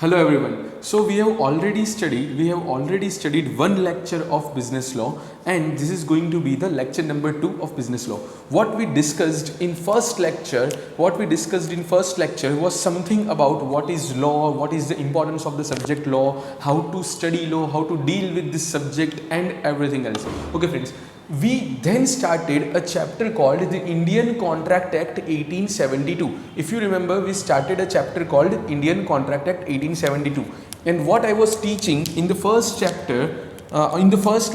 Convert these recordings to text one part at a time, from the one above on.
Hello everyone. So we have already studied one lecture of business law, and this is going to be the lecture number 2 of business law. What we discussed in first lecture was something about what is law, what is the importance of the subject law, how to study law, how to deal with this subject and everything else. Okay friends, we then started a chapter called the Indian Contract Act 1872. If you remember, we started a chapter called Indian Contract Act 1872, and what I was teaching in the first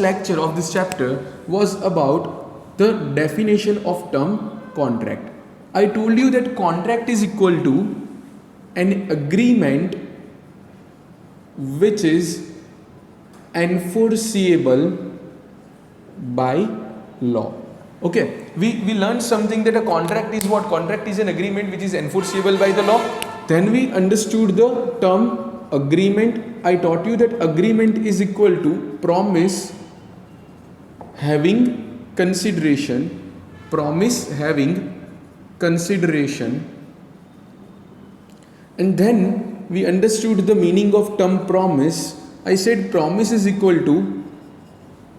lecture of this chapter was about the definition of term contract. I told you that contract is equal to an agreement which is enforceable by law. Okay, we learned something that a contract is what? Contract is an agreement which is enforceable by the law. Then we understood the term agreement. I taught you that agreement is equal to promise having consideration, and then we understood the meaning of term promise. I said promise is equal to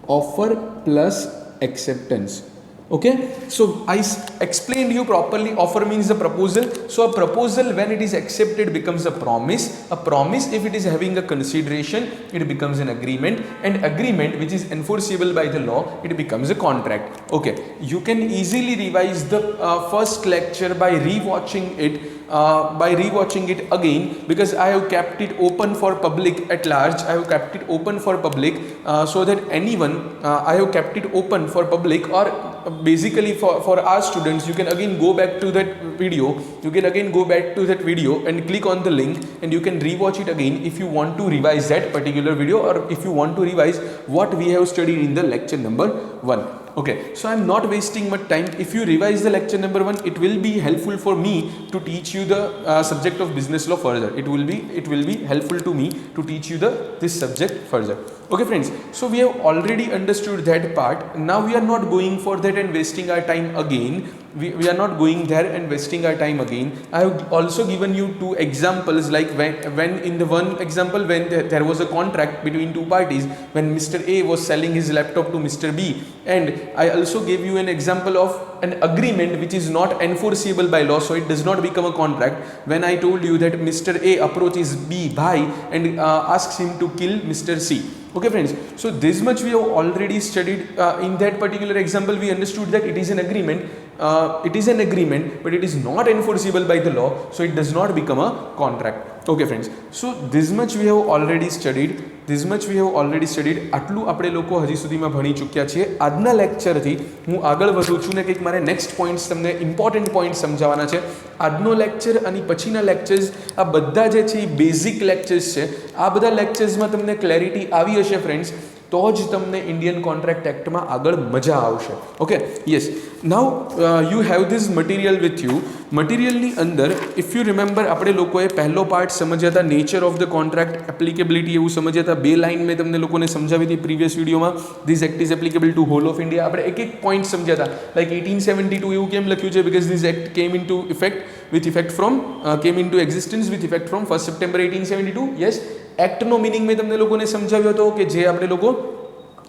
offer plus acceptance. Okay, so I explained you properly. Offer means the proposal. So a proposal, when it is accepted, becomes a promise. A promise, if it is having a consideration, it becomes an agreement. And agreement, which is enforceable by the law, it becomes a contract. Okay, you can easily revise the first lecture by rewatching it. Again, because I have kept it open for public at large. I have kept it open for public so that anyone, I have kept it open for public, or basically for our students. You can again go back to that video. And click on the link, and you can rewatch it again if you want to revise that particular video, or if you want to revise what we have studied in the lecture number 1. Okay, so I'm not wasting much time. If you revise the lecture number 1, it will be helpful for me to teach you the subject of business law further. It will be helpful to me to teach you this subject further. Okay friends, so we have already understood that part. Now we are not going for that and wasting our time again. We are not going there and wasting our time again. I have also given you 2 examples, like when in the one example, when there was a contract between 2 parties, when Mr. A was selling his laptop to Mr. B, and I also gave you an example of an agreement which is not enforceable by law, so it does not become a contract. When I told you that Mr. A approaches B bhai and asks him to kill Mr. C. Okay friends, so this much we have already studied. In that particular example, we understood that it is an agreement. But it is not enforceable by the law, so it does not become a contract. Okay friends, so this much we have already studied. આટલું આપણે લોકો હજી સુધીમાં ભણી ચૂક્યા છીએ. આજના લેક્ચરથી હું આગળ વધું છું ને કંઈક મારે નેક્સ્ટ પોઈન્ટ્સ તમને ઇમ્પોર્ટન્ટ પોઈન્ટ્સ સમજાવવાના છે. આજનો લેક્ચર અને પછીના લેક્ચર્સ, આ બધા જે છે એ બેઝિક લેક્ચર્સ છે. આ બધા લેક્ચર્સમાં તમને ક્લેરિટી આવી હશે ફ્રેન્ડ્સ, તો જ તમને ઇન્ડિયન કોન્ટ્રાક્ટ એક્ટમાં આગળ મજા આવશે. Okay, yes. Now you have this material with you. મટીરિયલની અંદર ઇફ યુ રિમેમ્બર, આપણે લોકોએ પહેલો પાર્ટ સમજ્યા હતા, નેચર ઓફ ધ કોન્ટ્રાક્ટ, એપ્લિકેબિલિટી એવું સમજ્યા હતા. 2 લાઇન મેં તમને લોકોને સમજાવી હતી પ્રીવિયસ વિડીયોમાં. This act is applicable to whole of India. આપણે એક પોઈન્ટ સમજ્યા હતા, લાઈક 1872 એવું કેમ લખ્યું છે? Because this act came into existence with effect from 1 September 1872. Yes, એક્ટનો મિનિંગ મેં તમને લોકોને સમજાવ્યો હતો કે જે આપણે લોકો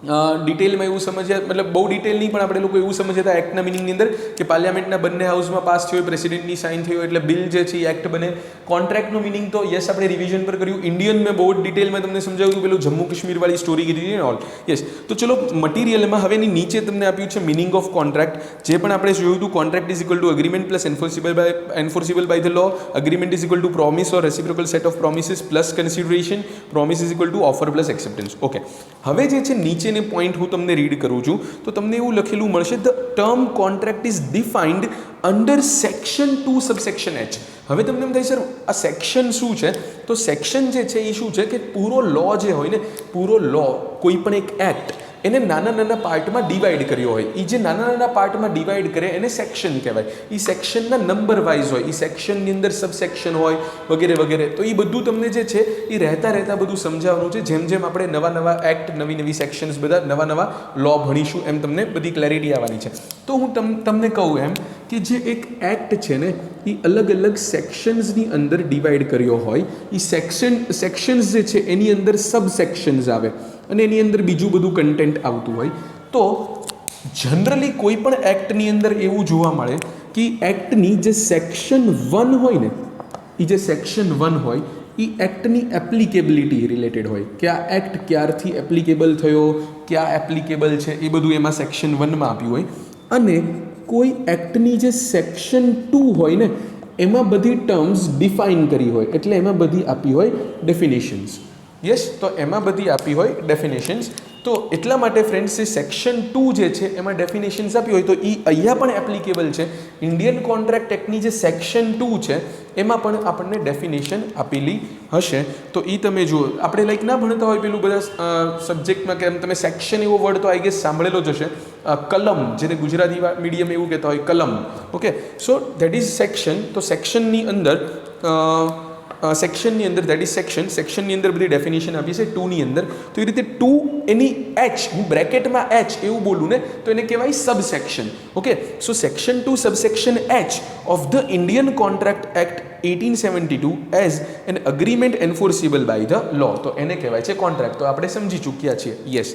ડિટેલમાં એવું સમજ્યા, મતલબ બહુ ડિટેલ નહીં, પણ આપણે લોકો એવું સમજ્યા હતા એક્ટના મિનિંગની અંદર કે પાર્લિયામેન્ટના બંને હાઉસમાં પાસ થયો, પ્રેસિડેન્ટની સાઇન થયો એટલે બિલ જે છે એ એક્ટ બને. કોન્ટ્રાક્ટનું મિનિંગ તો યસ આપણે રિવિઝન પર કર્યું. ઇન્ડિયન મેં બહુ ડિટેલમાં તમને સમજાવ્યું હતું, પેલું જમ્મુ કાશ્મીરવાળી સ્ટોરી કીધી ને ઓલ. યસ, તો ચલો મટીરિયલમાં હવે એની નીચે તમને આપ્યું છે મિનિંગ ઓફ કોન્ટ્રાક્ટ. જે પણ આપણે જોયું હતું, contract is equal to agreement plus enforceable by the law. Agreement is equal to promise or reciprocal set of promises plus consideration. Promise is equal to offer plus acceptance. Okay, હવે જે છે નીચે point હું તમને read કરું છું, તો તમને એવું લખેલું મળશે, the term contract is defined under section 2 subsection H. હવે તમને એમ થાય સર આ સેક્શન શું છે? તો સેક્શન જે છે એ શું છે કે પૂરો લો જે હોય ને, પૂરો લો, કોઈ પણ એક એક્ટ, એ એને નાના નાના પાર્ટમાં ડિવાઈડ કર્યો હોય, એ જે નાના નાના પાર્ટમાં ડિવાઈડ કરે એને સેક્શન કહેવાય. એ સેક્શનના નંબર વાઇઝ હોય, એ સેક્શનની અંદર સબસેક્શન હોય વગેરે વગેરે. તો એ બધું તમને જે છે એ રહેતા બધું સમજાવવાનું છે. જેમ જેમ આપણે નવા નવા એક્ટ, નવી નવી સેક્શન્સ, બધા નવા નવા લો ભણીશું એમ તમને બધી ક્લેરિટી આવવાની છે. તો હું તમને કહું એમ કે જે એક એક્ટ છે ને એ અલગ અલગ સેક્શન્સની અંદર ડિવાઈડ કર્યો હોય. એ સેક્શન્સ જે છે એની અંદર સબસેક્શન્સ આવે અને એની અંદર બીજું બધું કન્ટેન્ટ આવતું હોય. તો જનરલી કોઈ પણ એક્ટની અંદર એવું જોવા મળે કે એક્ટની જે સેક્શન 1 હોય ને, એ જે સેક્શન 1 હોય એ એક્ટની એપ્લિકેબિલિટી રિલેટેડ હોય, કે આ એક્ટ ક્યારથી એપ્લિકેબલ થયો, ક્યાં એપ્લિકેબલ છે, એ બધું એમાં સેક્શન 1માં આપ્યું હોય. અને કોઈ એક્ટની જે સેક્શન 2 હોય ને એમાં બધી ટર્મ્સ ડિફાઇન કરી હોય, એટલે એમાં બધી આપી હોય ડેફિનેશન્સ. યસ, તો એમાં બધી આપી હોય ડેફિનેશન્સ. તો એટલા માટે ફ્રેન્ડ્સ, એ સેક્શન 2 જે છે એમાં ડેફિનેશન્સ આપી હોય તો એ અહીંયા પણ એપ્લિકેબલ છે. ઇન્ડિયન કોન્ટ્રાક્ટ એક્ટની જે સેક્શન 2 છે એમાં પણ આપણને ડેફિનેશન આપેલી હશે. તો એ તમે જુઓ. આપણે લાઈક ના ભણતા હોય પેલું બધા સબ્જેક્ટમાં કે તમે સેક્શન એવો વર્ડ તો આઈ ગેસ સાંભળેલો જ હશે, કલમ, જેને ગુજરાતી મીડિયમ એવું કહેતા હોય કલમ. Okay, so that is section. તો સેક્શનની અંદર સેક્શનની અંદર દેટ ઇઝ સેક્શનની અંદર બધી ડેફિનેશન આપી છે 2ની અંદર. તો એ રીતે 2 એની એચ, હું બ્રેકેટમાં એચ એવું બોલું ને તો એને કહેવાય subsection. Okay, so section 2 subsection H of the Indian contract act 1872 as an agreement enforceable by the law. તો એને કહેવાય છે કોન્ટ્રાક્ટ. તો આપણે સમજી ચૂક્યા છીએ. યસ.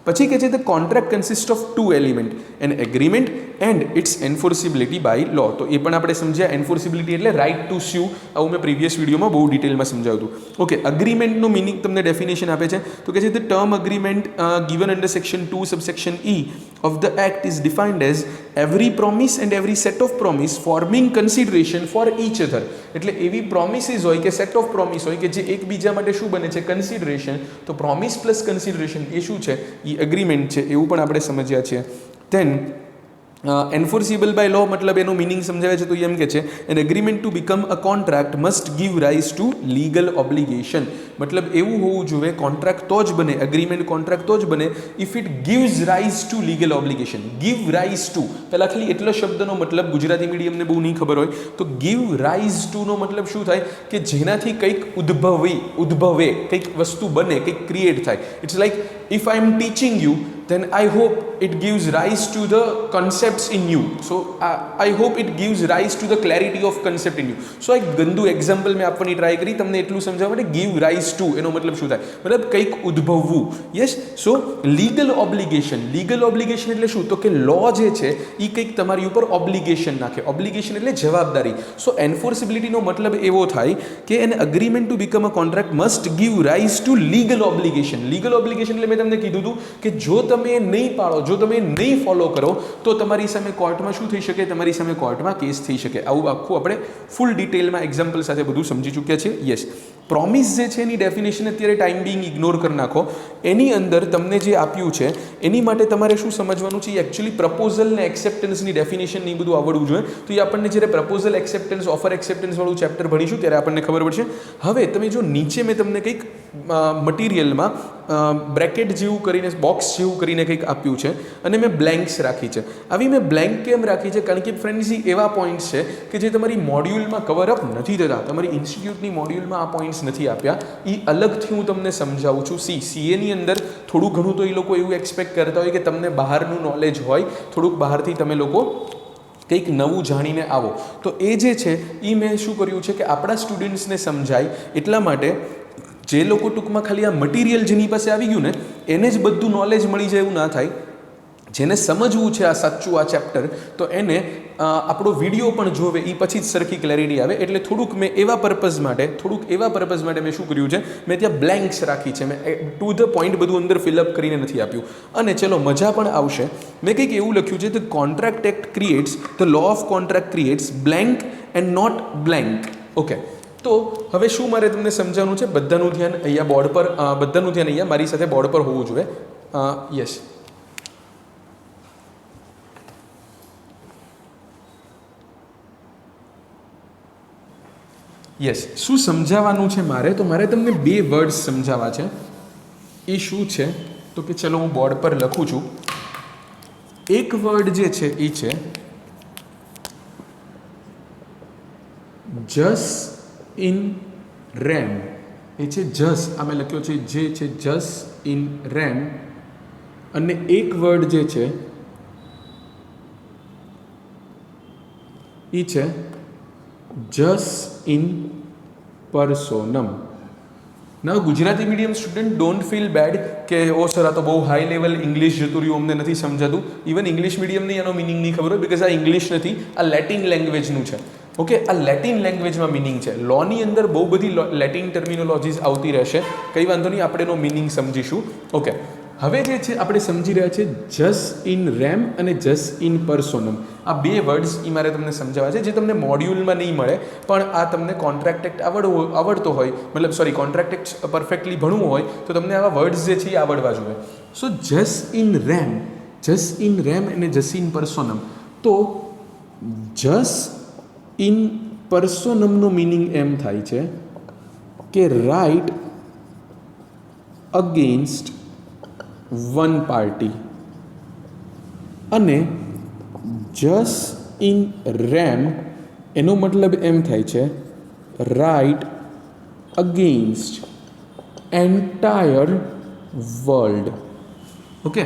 પછી કે છે the contract consist of 2 element, an agreement and its enforceability by law. તો એ પણ આપણે સમજ્યા. એન્ફોર્સિબિલિટી એટલે રાઇટ ટુ સ્યુ. આવું મેં પ્રીવિયસ વિડીયોમાં બહુ ડિટેલમાં સમજાવ્યું હતું. ઓકે, અગ્રીમેન્ટનું મિનિંગ તમને ડેફિનેશન આપે છે. તો કે છે the term agreement given under section 2 subsection E of the act is defined as every promise and every set of promise forming consideration for each other. એટલે એવી પ્રોમિસીસ હોય કે સેટ ઓફ પ્રોમિસ હોય કે જે એકબીજા માટે શું બને છે, કન્સિડરેશન. તો પ્રોમિસ પ્લસ કન્સિડરેશન એ શું છે, એ એગ્રીમેન્ટ છે. એવું પણ આપણે સમજ્યા છીએ. ધેન એન્ફોર્સિબલ બાય લો મતલબ એનો મિનિંગ સમજાવે છે. તો એમ કે છે an agreement to become a contract must give rise to legal obligation. મતલબ એવું હોવું જોઈએ, કોન્ટ્રાક્ટ તો જ બને, એગ્રીમેન્ટ કોન્ટ્રાક્ટ તો જ બને if it gives rise to legal obligation. Give rise two, પહેલાં ખાલી એટલો શબ્દનો મતલબ ગુજરાતી મીડિયમને બહુ નહીં ખબર હોય તો ગીવ રાઇઝ ટુનો મતલબ શું થાય કે જેનાથી કંઈક ઉદ્ભવે, કંઈક વસ્તુ બને, કંઈક ક્રિએટ થાય. It's like if I am teaching you then I hope it gives rise to the concepts in you. So I hope it gives rise to the clarity of concept in you. So એક ગંદુ example મેં આપવાની try કરી તમને એટલું સમજાવવા માટે. Give rise two એનો મતલબ શું થાય, મતલબ કંઈક ઉદ્ભવવું. યસ. સો લીગલ ઓબ્લિગેશન એટલે શું, તો કે લો જે છે એ કંઈક તમારી ઉપર ઓબ્લિગેશન નાખે. ઓબ્લિગેશન એટલે જવાબદારી. સો એન્ફોર્સિબિલિટીનો મતલબ એવો થાય કે an agreement to become a contract must give rise to legal obligation. Legal obligation એટલે મેં તમને કીધું હતું કે જો તમે નહીં પાળો, જો તમે નહીં ફોલો કરો તો તમારી સામે કોર્ટમાં શું થઈ શકે, તમારી સામે કોર્ટમાં કેસ થઈ શકે. આવું આખું આપણે ફૂલ ડિટેલમાં એક્ઝામ્પલ સાથે બધું સમજી ચૂક્યા છીએ. યસ. પ્રોમિસ જે છે એની ડેફિનેશન અત્યારે ટાઈમ બિંગ ઇગ્નોર કરી નાખો. એની અંદર તમને જે આપ્યું છે એની માટે તમારે શું સમજવાનું છે, એકચ્યુઅલી પ્રપોઝલ ને એક્સેપ્ટન્સની ડેફિનેશન નહીં બધું આવડવું જોઈએ. તો એ આપણને જ્યારે પ્રપોઝલ એક્સેપ્ટન્સ, ઓફર એક્સેપ્ટન્સ વાળું ચેપ્ટર ભણીશું ત્યારે આપણને ખબર પડશે. હવે તમે જો નીચે મેં તમને કંઈક મટીરિયલમાં બ્રેકેટ જેવું કરીને, બોક્સ જેવું કરીને કંઈક આપ્યું છે અને મેં બ્લેન્ક્સ રાખી છે. આવી મેં બ્લેન્ક કેમ રાખી છે, કારણ કે ફ્રેન્ડ્સ એવા પોઈન્ટ્સ છે કે જે તમારી મોડ્યુલમાં કવરઅપ નથી થતા, તમારી ઇન્સ્ટિટ્યૂટની મોડ્યુલમાં આ પોઈન્ટ્સ નથી આપ્યા. એ અલગથી હું તમને સમજાવું છું. સીએની અંદર થોડું ઘણું તો એ લોકો એવું એક્સપેક્ટ કરતા હોય કે તમને બહારનું નોલેજ હોય, થોડુંક બહારથી તમે લોકો કંઈક નવું જાણીને આવો. તો એ જે છે એ મેં શું કર્યું છે કે આપણા સ્ટુડન્ટ્સને સમજાય એટલા માટે જે લોકો ટૂંકમાં ખાલી આ મટીરિયલ જેની પાસે આવી ગયું ને એને જ બધું નોલેજ મળી જાય એવું ના થાય. જેને સમજવું છે આ સાચું આ ચેપ્ટર તો એને આપણો વિડીયો પણ જોવે, એ પછી જ સરખી ક્લેરિટી આવે. એટલે થોડુંક મેં એવા પર્પઝ માટે મેં શું કર્યું છે, મેં ત્યાં બ્લેન્ક્સ રાખી છે. મેં ટુ ધ પોઈન્ટ બધું અંદર ફિલઅપ કરીને નથી આપ્યું. અને ચલો મજા પણ આવશે. મેં કંઈક એવું લખ્યું છે, the contract act creates, the law of contract creates blank and not blank. Okay, તો હવે શું મારે તમને સમજાવવાનું છે, બધાનું ધ્યાન અહીંયા બોર્ડ પર, બધાનું ધ્યાન અહીંયા મારી સાથે બોર્ડ પર હોવું જોઈએ. યસ. યસ, શું સમજાવવાનું છે મારે, તો મારે તમને બે વર્ડ્સ સમજાવવા છે. એ શું છે તો કે ચલો હું બોર્ડ પર લખું છું. એક વર્ડ જે છે એ છે જસ ઇન રેમ. એ છે જસ, આ મેં લખ્યો છે જે છે જસ ઇન રેમ. અને એક વર્ડ જે છે એ છે જસ ઇન પર્સોનમ. ના Gujarati medium student don't feel bad કે ઓ સર આ તો બહુ હાઈ લેવલ ઇંગ્લિશ જતું રહ્યું, અમને નથી સમજાતું. ઇવન ઇંગ્લિશ મીડિયમની એનો મિનિંગ નહીં ખબર હોય, બિકોઝ આ ઇંગ્લિશ નથી, આ લેટિન લેંગ્વેજનું છે. ઓકે, આ લેટિન લેંગ્વેજમાં મિનિંગ છે. લોની અંદર બહુ બધી લેટિન ટર્મિનોલોજીસ આવતી રહેશે, કંઈ વાંધો નહીં, આપણે એનો મિનિંગ સમજીશું. ઓકે, હવે જે છે આપણે સમજી રહ્યા છે જસ ઇન રેમ અને જસ ઇન પર્સોનમ. આ બે વર્ડ્સ એ મારે તમને સમજાવવા છે, જે તમને મોડ્યુલમાં નહીં મળે, પણ આ તમને કોન્ટ્રાક્ટ એક્ટ આવડતો હોય, મતલબ સોરી કોન્ટ્રાક્ટ એક્ટ પરફેક્ટલી ભણવું હોય તો તમને આવા વર્ડ્સ જે છે એ આવડવા જોઈએ. સો જસ ઇન રેમ અને જસ ઇન પર્સોનમ. તો જસ ઇન પર્સોનમનો મિનિંગ એમ થાય છે કે રાઇટ અગેન્સ્ટ વન પાર્ટી. અને જસ ઇન રેમ એનો મતલબ એમ થાય છે right against entire world. Okay,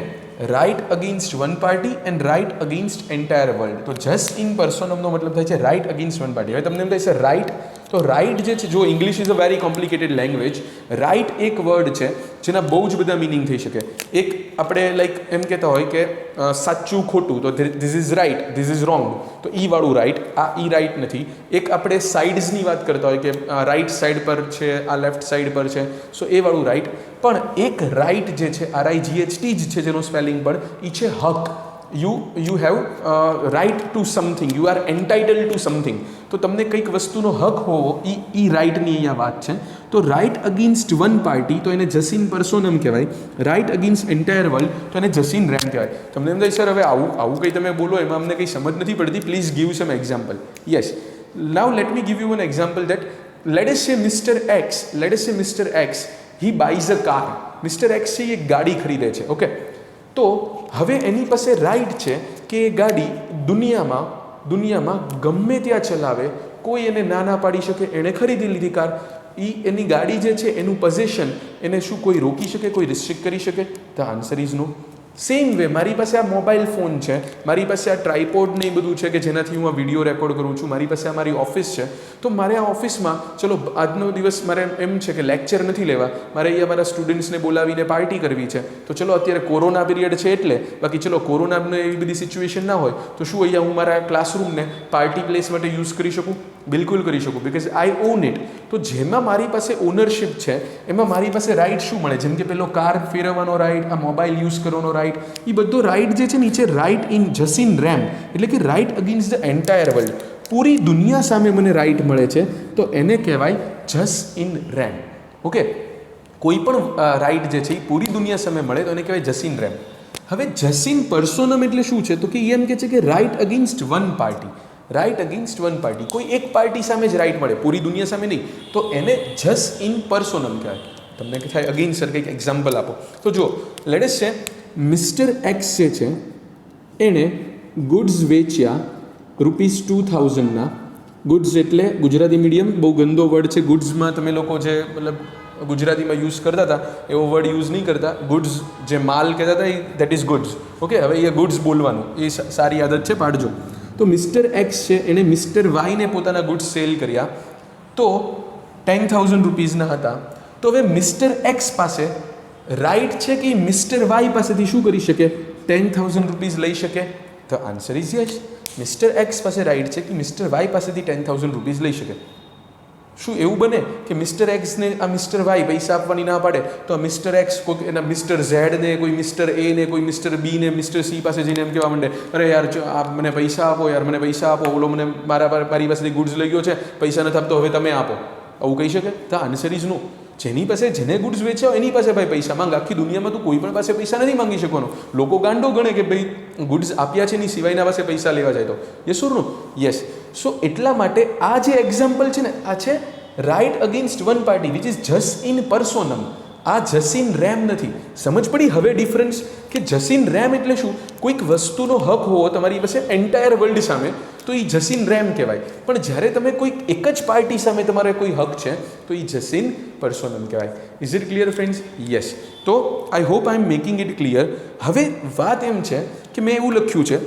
right against one party and right against entire world. તો જસ ઇન પર્સોનમનો મતલબ થાય છે રાઇટ અગેન્સ્ટ વન પાર્ટી. હવે તમને એમ થાય છે રાઇટ, તો રાઇટ જે છે, જો English is a very complicated language, right એક વર્ડ છે જેના બહુ જ બધા મિનિંગ થઈ શકે. એક આપણે લાઈક એમ કહેતા હોય કે સાચું ખોટું, તો this is right, this is wrong, તો ઈ વાળું રાઇટ, આ ઈ રાઇટ નથી. એક આપણે સાઇડ્સની વાત કરતા હોય કે રાઇટ સાઈડ પર છે, આ લેફ્ટ સાઈડ પર છે, સો એ વાળું રાઇટ. પણ એક રાઇટ જે છે RIGHT જ છે, જેનો સ્પેલિંગ પણ એ છે હક. You have right to something, you are entitle to something. તો તમને કંઈક વસ્તુનો હક હોવો, ઈ રાઇટની અહીંયા વાત છે. તો રાઇટ અગેન્સ્ટ વન પાર્ટી તો એને જસ ઇન પર્સોનમ કહેવાય. રાઇટ અગેન્સ્ટ એન્ટાયર વર્લ્ડ તો એને જસ ઇન રેમ કહેવાય. તમને એમ થાય સર હવે આવું કંઈ તમે બોલો એમાં અમને કંઈ સમજ નથી પડતી, please give some example. Yes, now let me give you one example that let us say mister X he buys a car. Mister X છે એ એક ગાડી ખરીદે છે. ઓકે, તો હવે એની પાસે રાઇટ છે કે એ ગાડી દુનિયામાં ગમે ત્યાં ચલાવે, કોઈ એને ના પાડી શકે. એણે ખરીદી લીધી કાર, એની ગાડી જે છે એનું પોઝેશન, એને શું કોઈ રોકી શકે, કોઈ રિસ્ટ્રિક્ટ કરી શકે? The answer is no. Same way મારી પાસે આ મોબાઈલ ફોન છે, મારી પાસે આ ટ્રાયપોડ ને એ બધું છે કે જેનાથી હું આ વિડીયો રેકોર્ડ કરું છું, મારી પાસે આ મારી ઓફિસ છે. તો મારે આ ઓફિસમાં ચલો આજનો દિવસ મારે એમ છે કે લેક્ચર નથી લેવા, મારે અહીંયા મારા સ્ટુડન્ટ્સને બોલાવીને પાર્ટી કરવી છે. તો ચલો અત્યારે કોરોના પીરિયડ છે એટલે, બાકી ચલો કોરોનાને એવી બધી સિચ્યુએશન ના હોય તો શું અહીંયા હું મારા ક્લાસરૂમને પાર્ટી પ્લેસ માટે યુઝ કરી શકું? બિલકુલ કરી શકું, બિકોઝ આઈ ઓન ઇટ. તો જેમાં મારી પાસે ઓનરશિપ છે એમાં મારી પાસે રાઇટ શું મળે? જેમ કે પેલો કાર ફેરવવાનો રાઇટ, આ મોબાઈલ યુઝ કરવાનો રાઇટ, એ બધો રાઇટ જે છે નીચે right in jus in rem, એટલે કે right against the entire world. પૂરી દુનિયા સામે મને રાઇટ મળે છે, તો એને કહેવાય જસ ઇન રેમ. ઓકે, કોઈ પણ રાઇટ જે છે એ પૂરી દુનિયા સામે મળે તો એને કહેવાય જસ ઇન રેમ. હવે જસ ઇન પર્સોનમ એટલે શું છે? તો કે એમ કહે છે કે right against one party. Right against one party, કોઈ એક પાર્ટી સામે જ રાઇટ મળે, પૂરી દુનિયા સામે નહીં, તો એને જસ ઇન પર્સોનમ કહેવાય. તમને કે થાય અગેન સર કંઈક એક્ઝામ્પલ આપો. તો જુઓ, લેટ અસ છે મિસ્ટર એક્સ જે છે એણે ગુડ્સ વેચ્યા ₹2000 ગુડ્સ એટલે ગુજરાતી મીડિયમ બહુ ગંદો વર્ડ છે. ગુડ્સમાં તમે લોકો જે મતલબ ગુજરાતીમાં યુઝ કરતા હતા એવો વર્ડ યુઝ નહીં કરતા. ગુડ્સ જે માલ કહેતા હતા એ દેટ ઇઝ ગુડ્સ. ઓકે, હવે એ ગુડ્સ બોલવાનું એ સારી આદત છે, પાડજો. તો મિસ્ટર એક્સ છે એણે મિસ્ટર વાયને પોતાના ગુડ્સ સેલ કર્યા, તો ₹10,000 હતા. તો હવે મિસ્ટર એક્સ પાસે રાઇટ છે કે મિસ્ટર વાય પાસેથી શું કરી શકે? ₹10,000 લઈ શકે? The answer is yes. Mister x પાસે રાઇટ છે કે મિસ્ટર વાય પાસેથી ₹10,000 લઈ શકે. શું એવું બને કે મિસ્ટર એક્સને આ મિસ્ટર વાય પૈસા આપવાની ના પાડે તો આ મિસ્ટર એક્સ કોઈ એના મિસ્ટર ઝેડને, કોઈ મિસ્ટર એ ને, કોઈ મિસ્ટર બી ને, મિસ્ટર સી પાસે જઈને એમ કહેવા માંડે, અરે યાર મને પૈસા આપો, યાર મને પૈસા આપો, ઓલો મને મારી પાસેથી ગુડ્સ લઈ ગયો છે, પૈસા નથી આપતો, હવે તમે આપો? આવું કહી શકે? The answer is no. જેને ગુડ્સ વેચ્યા એની પાસે ભાઈ પૈસા માંગ. આખી દુનિયામાં તું કોઈ પણ પાસે પૈસા નથી માંગી શકવાનો. લોકો ગાંડો ગણે કે ભાઈ ગુડ્સ આપ્યા છે ની સિવાયના પાસે પૈસા લેવા જાય તો. Yes or no? યસ. સો એટલા માટે આ જે એક્ઝામ્પલ છે ને, આ છે right against one party which is jus in personam. આ જસીન રેમ નથી. સમજ પડી હવે ડિફરન્સ? કે જસીન રેમ એટલે શું? કોઈક વસ્તુનો હક હોવો તમારી પાસે એન્ટાયર વર્લ્ડ સામે, તો એ જસીન રેમ કહેવાય. પણ જ્યારે તમે કોઈક એક જ પાર્ટી સામે તમારે કોઈ હક છે તો એ જસીન પર્સોનમ કહેવાય. Is it clear friends? Yes. તો I hope I am making it clear. હવે વાત એમ છે કે મેં એવું લખ્યું છે,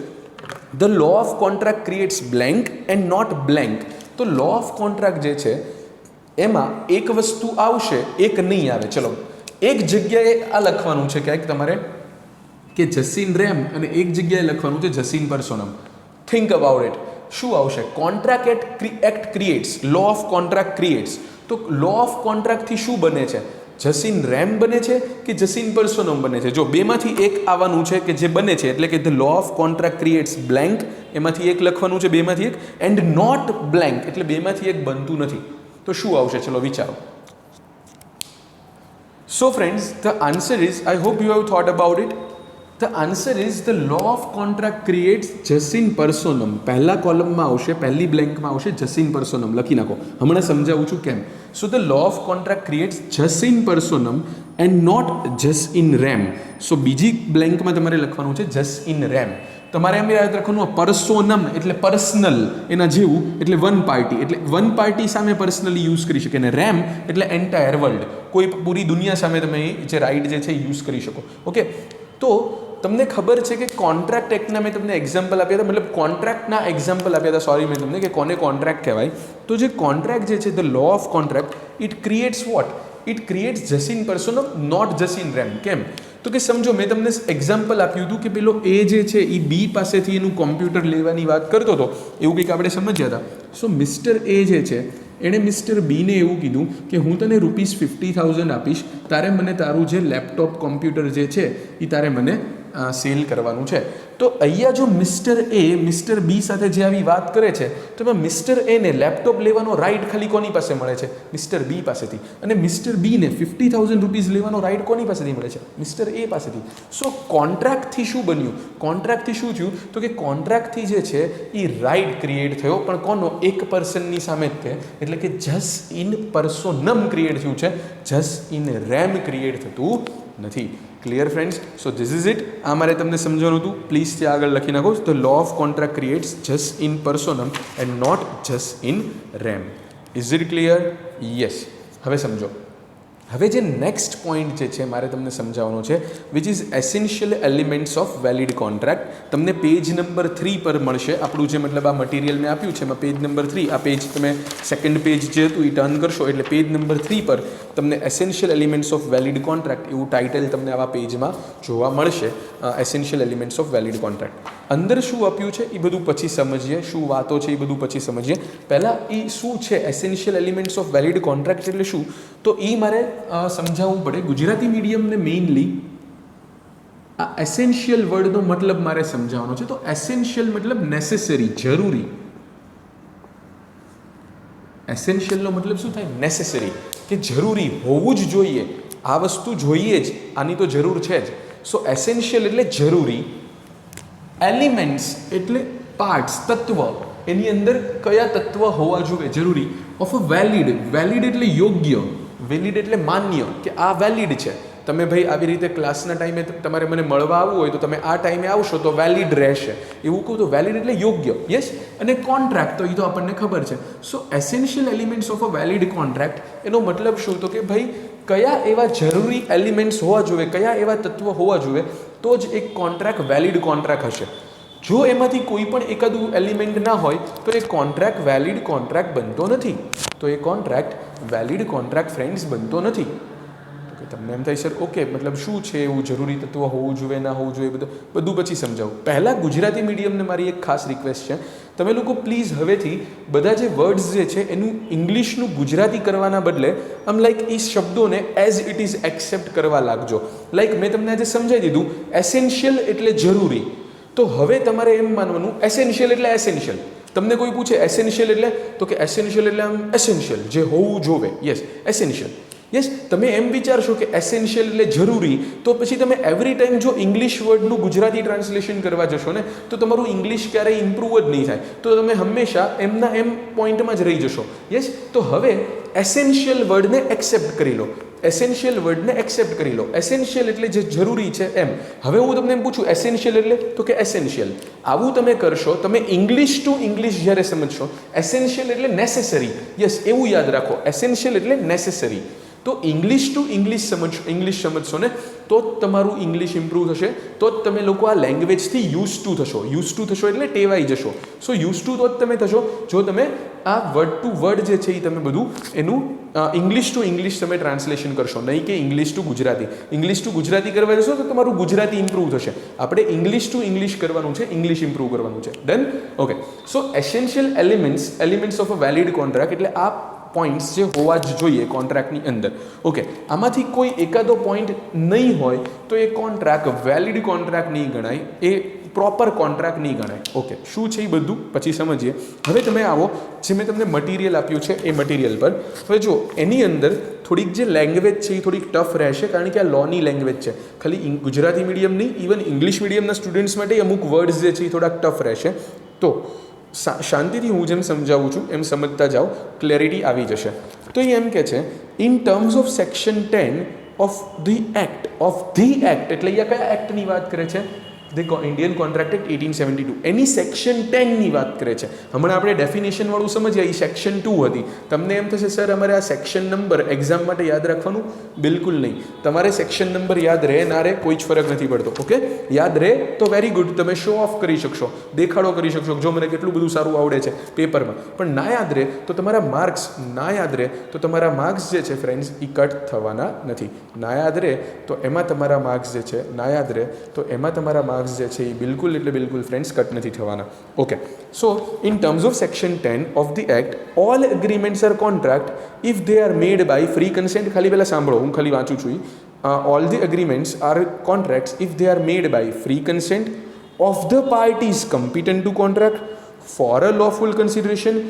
the law of contract creates blank and not blank. તો લો ઓફ કોન્ટ્રાક્ટ જે છે એમાં એક વસ્તુ આવશે, એક નહીં આવે. ચલો, એક જગ્યાએ આ લખવાનું છે ક્યાંક તમારે કે જસીન રેમ, અને એક જગ્યાએ લખવાનું છે jus in personam. Think about it. શું આવશે? Contract act creates, law of contract creates. તો લો ઓફ કોન્ટ્રાક્ટથી શું બને છે? જસીન રેમ બને છે કે જસીન પર્સોનમ બને છે? જો બેમાંથી એક આવવાનું છે કે જે બને છે, એટલે કે the law of contract creates blank, એમાંથી એક લખવાનું છે, બેમાંથી એક, એન્ડ નોટ બ્લેન્ક એટલે બેમાંથી એક બનતું નથી. તો શું આવશે? ચલો વિચારો. So friends, the answer is, I hope you have thought about it. The answer is the law of contract creates જસીન પર્સોનમ. પહેલા કોલમમાં આવશે, પહેલી બ્લેન્કમાં આવશે જસીન પર્સોનમ. લખી નાખો, હમણાં સમજાવું છું કેમ. So the law of contract creates jus in personam and not jus in rem. So બીજી બ્લેન્કમાં તમારે લખવાનું છે જસ ઇન રેમ. તમારે એમ યાદ રાખવાનું, પર્સોનમ એટલે પર્સનલ, એના જેવું, એટલે વન પાર્ટી, એટલે વન પાર્ટી સામે પર્સનલી યુઝ કરી શકે. અને રેમ એટલે એન્ટાયર વર્લ્ડ, કોઈ પૂરી દુનિયા સામે તમે જે રાઇટ જે છે યુઝ કરી શકો. ઓકે, તો તમને ખબર છે કે કોન્ટ્રાક્ટ એક્ટના મેં તમને એક્ઝામ્પલ આપ્યા હતા, મતલબ કોન્ટ્રાક્ટના એક્ઝામ્પલ આપ્યા હતા, સોરી મેં તમને, કે કોને કોન્ટ્રાક્ટ કહેવાય. તો જે કોન્ટ્રાક્ટ જે છે, the law of contract, it creates what? It creates jus in personam, not jus in rem. કેમ? તો કે સમજો, મેં તમને એક્ઝામ્પલ આપ્યું હતું કે પેલો એ જે છે એ બી પાસેથી એનું કોમ્પ્યુટર લેવાની વાત કરતો હતો, એવું કંઈક આપણે સમજ્યા હતા. સો મિસ્ટર એ જે છે એણે મિસ્ટર બીને એવું કીધું કે હું તને ₹50,000 આપીશ, તારે મને તારું જે લેપટોપ કોમ્પ્યુટર જે છે એ તારે મને સેલ કરવાનું છે. તો અહીંયા જો મિસ્ટર એ મિસ્ટર બી સાથે જે આવી વાત કરે છે, તો એમાં મિસ્ટર એને લેપટોપ લેવાનો રાઇટ ખાલી કોની પાસે મળે છે? મિસ્ટર બી પાસેથી. અને મિસ્ટર બીને ₹50,000 લેવાનો રાઇટ કોની પાસેથી મળે છે? મિસ્ટર એ પાસેથી. સો કોન્ટ્રાક્ટથી શું બન્યું? કોન્ટ્રાક્ટથી શું થયું? તો કે કોન્ટ્રાક્ટથી જે છે એ રાઇટ ક્રિએટ થયો, પણ કોનો? એક પર્સનની સામે જ તે, એટલે કે જસ ઇન પર્સોનમ ક્રિએટ થયું છે, જસ ઇન રેમ ક્રિએટ થતું નથી. Clear friends? So this is it. આ મારે તમને સમજવાનું હતું. પ્લીઝ ત્યાં આગળ લખી નાખો, the law of contract creates jus in personam and not jus in rem. Is it clear? Yes. હવે સમજો. હવે જે નેક્સ્ટ પોઈન્ટ જે છે મારે તમને સમજાવવાનો છે, which is essential elements of valid contract. તમને પેજ નંબર 3 પર મળશે. આપણું જે મતલબ આ મટીરિયલ મેં આપ્યું છે એમાં પેજ નંબર 3, આ પેજ તમે સેકન્ડ પેજ જે હતું એ ટર્ન કરશો એટલે પેજ નંબર 3 પર તમને essential elements of valid contract એવું ટાઇટલ તમને આવા પેજમાં જોવા મળશે. Essential elements of valid contract. અંદર શું આપ્યું છે એ બધું પછી સમજીએ, શું વાતો છે એ બધું પછી સમજીએ. પહેલાં એ શું છે essential elements of valid contract એટલે શું, તો એ મારે સમજાવવું પડે. ગુજરાતી મીડિયમને મેઇનલી આ એસેન્શિયલ વર્ડનો મતલબ મારે સમજાવવાનો છે. તો એસેન્શિયલ મતલબ નેસેસરી, જરૂરી. એસેન્શિયલનો મતલબ શું થાય? નેસેસરી, કે જરૂરી, હોવું જ જોઈએ, આ વસ્તુ જોઈએ જ, આની તો જરૂર છે જ. સો એસેન્શિયલ એટલે જરૂરી, એલિમેન્ટ્સ એટલે પાર્ટ્સ, તત્વ, એની અંદર કયા તત્વ હોવા જોઈએ? જરૂરી. ઓફ અ વેલિડ, વેલિડ એટલે યોગ્ય, વેલિડ એટલે માન્ય, કે આ વેલિડ છે. તમે ભાઈ આવી રીતે ક્લાસના ટાઈમે તમારે મને મળવા આવવું હોય તો તમે આ ટાઈમે આવશો તો વેલિડ રહેશે, એવું કહું તો વેલિડ એટલે યોગ્ય. યસ. અને કોન્ટ્રાક્ટ તો એ તો આપણને ખબર છે. So essential elements of a valid contract, એનો મતલબ શું? તો કે ભાઈ કયા એવા જરૂરી એલિમેન્ટ્સ હોવા જોઈએ, કયા એવા તત્વ હોવા જોઈએ, તો જ એક કોન્ટ્રાક્ટ વેલિડ કોન્ટ્રાક્ટ હશે. જો એમાંથી કોઈ પણ એકાદું એલિમેન્ટ ના હોય તો એ કોન્ટ્રાક્ટ વેલિડ કોન્ટ્રાક્ટ બનતો નથી. તો એ કોન્ટ્રાક્ટ વેલિડ કોન્ટ્રાક્ટ ફ્રેન્ડ્સ બનતો નથી. તો કે તમને એમ થાય સર ઓકે, મતલબ શું છે એવું જરૂરી તત્વ હોવું જોઈએ, ના હોવું જોઈએ, બધું પછી સમજાવું. પહેલાં ગુજરાતી મીડિયમને મારી એક ખાસ રિક્વેસ્ટ છે, તમે લોકો પ્લીઝ હવેથી બધા જે વર્ડ્સ જે છે એનું ઇંગ્લિશનું ગુજરાતી કરવાના બદલે આમ લાઈક એ શબ્દોને એઝ ઇટ ઇઝ એક્સેપ્ટ કરવા લાગજો. લાઈક મેં તમને આજે સમજાવી દીધું, એસેન્શિયલ એટલે જરૂરી, તો હવે તમારે એમ માનવાનું એસેન્શિયલ એટલે એસેન્શિયલ. તમને કોઈ પૂછે એસેન્શિયલ એટલે, તો કે એસેન્શિયલ એટલે આમ એસેન્શિયલ, જે હોવું જોવે. Yes, essential. યસ. તમે એમ વિચારશો કે એસેન્શિયલ એટલે જરૂરી, તો પછી તમે એવરી ટાઈમ જો ઇંગ્લિશ વર્ડનું ગુજરાતી ટ્રાન્સલેશન કરવા જશો ને તો તમારું ઇંગ્લિશ ક્યારેય ઇમ્પ્રૂવ જ નહીં થાય. તો તમે હંમેશા એમના એમ પોઈન્ટમાં જ રહી જશો. યસ. તો હવે એસેન્શિયલ વર્ડને એક્સેપ્ટ કરી લો, એસેન્શિયલ વર્ડને એક્સેપ્ટ કરી લો. એસેન્શિયલ એટલે જે જરૂરી છે એમ. હવે હું તમને એમ પૂછું એસેન્શિયલ એટલે, તો કે એસેન્શિયલ. આવું તમે કરશો, તમે ઇંગ્લિશ ટુ ઇંગ્લિશ જ્યારે સમજશો, એસેન્શિયલ એટલે નેસેસરી. યસ, એવું યાદ રાખો, એસેન્શિયલ એટલે નેસેસરી. તો ઇંગ્લિશ ટુ ઇંગ્લિશ સમજશો ને તો જ તમારું ઇંગ્લિશ ઇમ્પ્રૂવ થશે, તો જ તમે લોકો આ લેંગ્વેજથી યુઝ ટુ થશો. યુઝ ટુ થશો એટલે ટેવાઈ જશો. સો યુઝ ટુ તો જ તમે થશો જો તમે આ વર્ડ ટુ વર્ડ જે છે એ તમે બધું એનું ઇંગ્લિશ ટુ ઇંગ્લિશ તમે ટ્રાન્સલેશન કરશો, નહીં કે English two Gujarati. English two Gujarati કરવા જશો તો તમારું ગુજરાતી ઇમ્પ્રૂવ થશે. આપણે ઇંગ્લિશ ટુ ઇંગ્લિશ કરવાનું છે, ઇંગ્લિશ ઇમ્પ્રૂવ કરવાનું છે. Done? Okay. So essential elements of a valid contract એટલે આ પોઈન્ટ્સ જે હોવા જ જોઈએ કોન્ટ્રાક્ટની અંદર. ઓકે, આમાંથી કોઈ એકાદો પોઈન્ટ નહીં હોય તો એ કોન્ટ્રાક્ટ વેલિડ કોન્ટ્રાક્ટ નહીં ગણાય, એ પ્રોપર કોન્ટ્રાક્ટ નહીં ગણાય. ઓકે, શું છે એ બધું પછી સમજીએ. હવે તમે આવો, જે મેં તમને મટીરિયલ આપ્યું છે એ મટીરિયલ પર. હવે જો એની અંદર થોડીક જે લેંગ્વેજ છે એ થોડીક ટફ રહેશે, કારણ કે આ લોની લેંગ્વેજ છે. ખાલી ગુજરાતી મીડિયમ નહીં, ઇવન ઇંગ્લિશ મીડિયમના સ્ટુડન્ટ્સ માટે અમુક વર્ડ્સ જે છે એ થોડાક ટફ રહેશે. તો શાંતિથી હું જેમ સમજાવું છું એમ સમજતા જાઓ, ક્લેરિટી આવી જશે. તો એ એમ કે છે in terms of section 10 of the act એટલે અહીંયા કયા એક્ટની વાત કરે છે? Indian contract act 1872. એની સેક્શન 10ની વાત કરે છે. હમણાં આપણે ડેફિનેશન વાળું સમજ્યા, એ સેક્શન 2 હતી. તમને એમ થશે સર અમારે આ સેક્શન નંબર એક્ઝામ માટે યાદ રાખવાનું? બિલકુલ નહીં. તમારે સેક્શન નંબર યાદ રહે ના રહે કોઈ જ ફરક નથી પડતો. ઓકે, યાદ રહે તો વેરી ગુડ, તમે શો ઓફ કરી શકશો, દેખાડો કરી શકશો જો મને કેટલું બધું સારું આવડે છે પેપરમાં. પણ ના યાદ રહે તો તમારા માર્ક્સ જે છે ફ્રેન્ડ્સ એ કટ થવાના નથી. ના યાદ રહે તો એમાં તમારા માર્ક્સ જે છે, ના યાદ રહે તો એમાં તમારા માર્ક્સ જે છે એ બિલકુલ એટલે બિલકુલ ફ્રેન્ડ્સ કટ નથી થવાના. Okay, so in terms of section 10 of the act all agreements are contract if they are made by free consent. ખાલી પહેલાં સાંભળો, હું ખાલી વાંચું છું. All the agreements are contracts if they are made by free consent of the parties competent to contract for a lawful consideration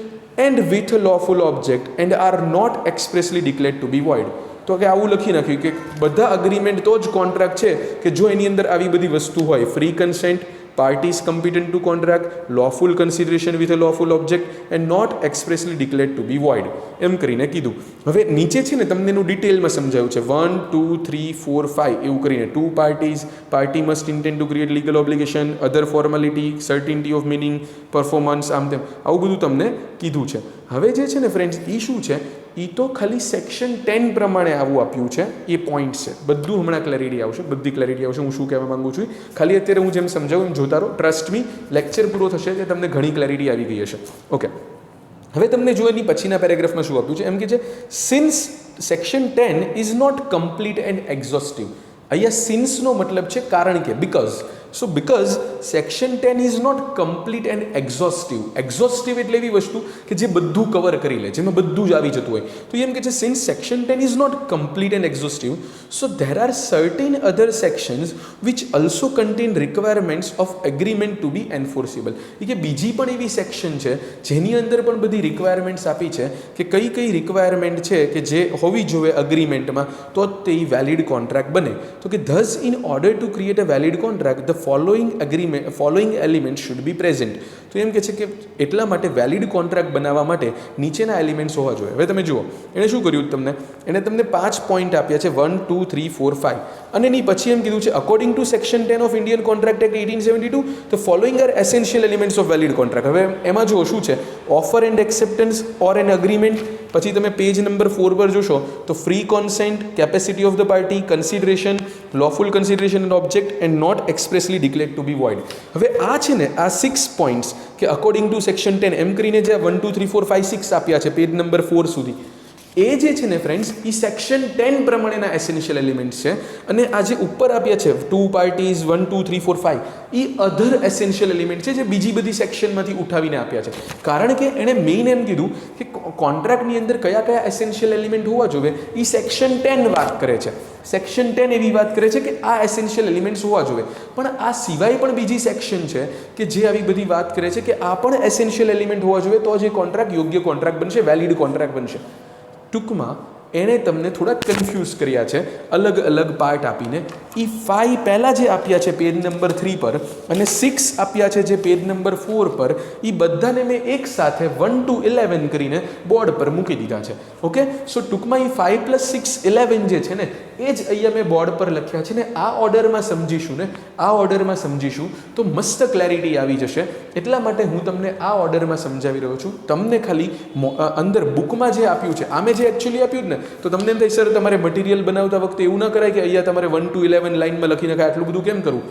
and with a lawful object and are not expressly declared to be void. તો કે આવું લખી નાખ્યું કે બધા agreement તો જ contract છે કે જો એની અંદર આવી બધી વસ્તુ હોય: free consent, parties competent to contract, lawful consideration with a lawful object and not expressly declared to be void. એમ કરીને કીધું. હવે નીચે છે ને તમને એનું ડિટેલમાં સમજાવ્યું છે 1 2 3 4 5 એવું કરીને. Two parties, party must intend to create legal obligation, other formality, certainty of meaning, performance, આમ તેમ આવું બધું તમને કીધું છે. હવે જે છે ને ફ્રેન્ડ્સ એ શું છે, એ તો ખાલી સેક્શન 10 પ્રમાણે આવું આપ્યું છે, એ પોઈન્ટ છે. બધું હમણાં ક્લેરિટી આવશે, બધી ક્લેરિટી આવશે હું શું કહેવા માંગુ છું. ખાલી અત્યારે હું જેમ સમજાવું એમ જોતા રહો. ટ્રસ્ટ મી, લેક્ચર પૂરો થશે એટલે તમને ઘણી ક્લેરિટી આવી ગઈ હશે. ઓકે, હવે તમને જો એની પછીના પેરેગ્રાફમાં શું આપ્યું છે એમ કે છે since section 10 is not complete and exhaustive. અહીંયા સિન્સનો મતલબ છે કારણ કે, because. So because section 10 is not complete and exhaustive. Exhaustive એટલે એવી વસ્તુ કે જે બધું કવર કરી લે, જેમાં બધું જ આવી જતું હોય. તો એમ કે છે since section 10 is not complete and exhaustive, so there are certain other sections which also contain requirements of agreement to be enforceable. એ કે બીજી પણ એવી સેક્શન છે જેની અંદર પણ બધી રિક્વાયરમેન્ટ્સ આપી છે કે કઈ કઈ રિક્વાયરમેન્ટ છે કે જે હોવી જોઈએ અગ્રીમેન્ટમાં તો જ તે વેલિડ કોન્ટ્રાક્ટ બને. તો કે this in order to create a valid contract the following element should be present. તો એમ કે છે કે એટલા માટે વેલિડ કોન્ટ્રાક્ટ બનાવવા માટે નીચેના એલિમેન્ટ્સ હોવા જોઈએ. હવે તમે જુઓ એણે શું કર્યું તમને 5 પોઈન્ટ આપ્યા છે 1 2 3 4 5 અને એની પછી એમ કીધું છે according to section 10 of Indian contract act 1872 the following are essential elements of valid contract. હવે એમાં જુઓ શું છે, offer and acceptance or an agreement. પછી તમે પેજ નંબર 4 પર જોશો તો free consent, capacity of the party, consideration, lawful consideration and object and not expressly declared to be void. હવે આ છે ને આ 6 પોઈન્ટ્સ કે અકોર્ડિંગ ટુ સેક્શન 10 એમ કરીને જે 1 2 3 4 5 6 આપ્યા છે પેજ નંબર 4 સુધી, એ જે છે ને ફ્રેન્ડ્સ એ સેક્શન 10 પ્રમાણેના એસેન્શિયલ એલિમેન્ટ્સ છે. અને આ જે ઉપર આપ્યા છે 2 પાર્ટીઝ 1 2 3 4 5 એ અધર એસેન્શિયલ એલિમેન્ટ છે જે બીજી બધી સેક્શનમાંથી ઉઠાવીને આપ્યા છે. કારણ કે એણે મેઇન એમ કીધું કે કોન્ટ્રાક્ટની અંદર કયા કયા એસેન્શિયલ એલિમેન્ટ હોવા જોઈએ એ સેક્શન 10 વાત કરે છે. સેક્શન 10 એવી વાત કરે છે કે આ એસેન્શિયલ એલિમેન્ટ્સ હોવા જોઈએ. પણ આ સિવાય પણ બીજી સેક્શન છે કે જે આવી બધી વાત કરે છે કે આ પણ એસેન્શિયલ એલિમેન્ટ હોવા જોઈએ તો જે કોન્ટ્રાક્ટ યોગ્ય કોન્ટ્રાક્ટ બનશે, વેલિડ કોન્ટ્રાક્ટ બનશે. ટૂંકમાં એણે તમને થોડા કન્ફ્યુઝ કર્યા છે અલગ અલગ પાર્ટ આપીને. એ 5 પહેલાં જે આપ્યા છે પેજ નંબર 3 પર અને 6 આપ્યા છે જે પેજ નંબર 4 પર, એ બધાને મેં એક સાથે 1 to 11 કરીને બોર્ડ પર મૂકી દીધા છે. ઓકે, સો ટૂંકમાં એ 5 + 6 11 જે છે ને એ જ અહીંયા મેં બોર્ડ પર લખ્યા છે ને આ ઓર્ડરમાં સમજીશું તો મસ્ત ક્લેરિટી આવી જશે. એટલા માટે હું તમને આ ઓર્ડરમાં સમજાવી રહ્યો છું. તમને ખાલી અંદર બુકમાં જે આપ્યું છે આમે જે એકચ્યુઅલી આપ્યું ને તો તમને એમ થાય સર તમારે મટીરિયલ બનાવતા વખતે એવું ના કરાય કે અહીંયા તમારે 1 to 11 લાઇનમાં લખી નખાય, આટલું બધું કેમ કરવું?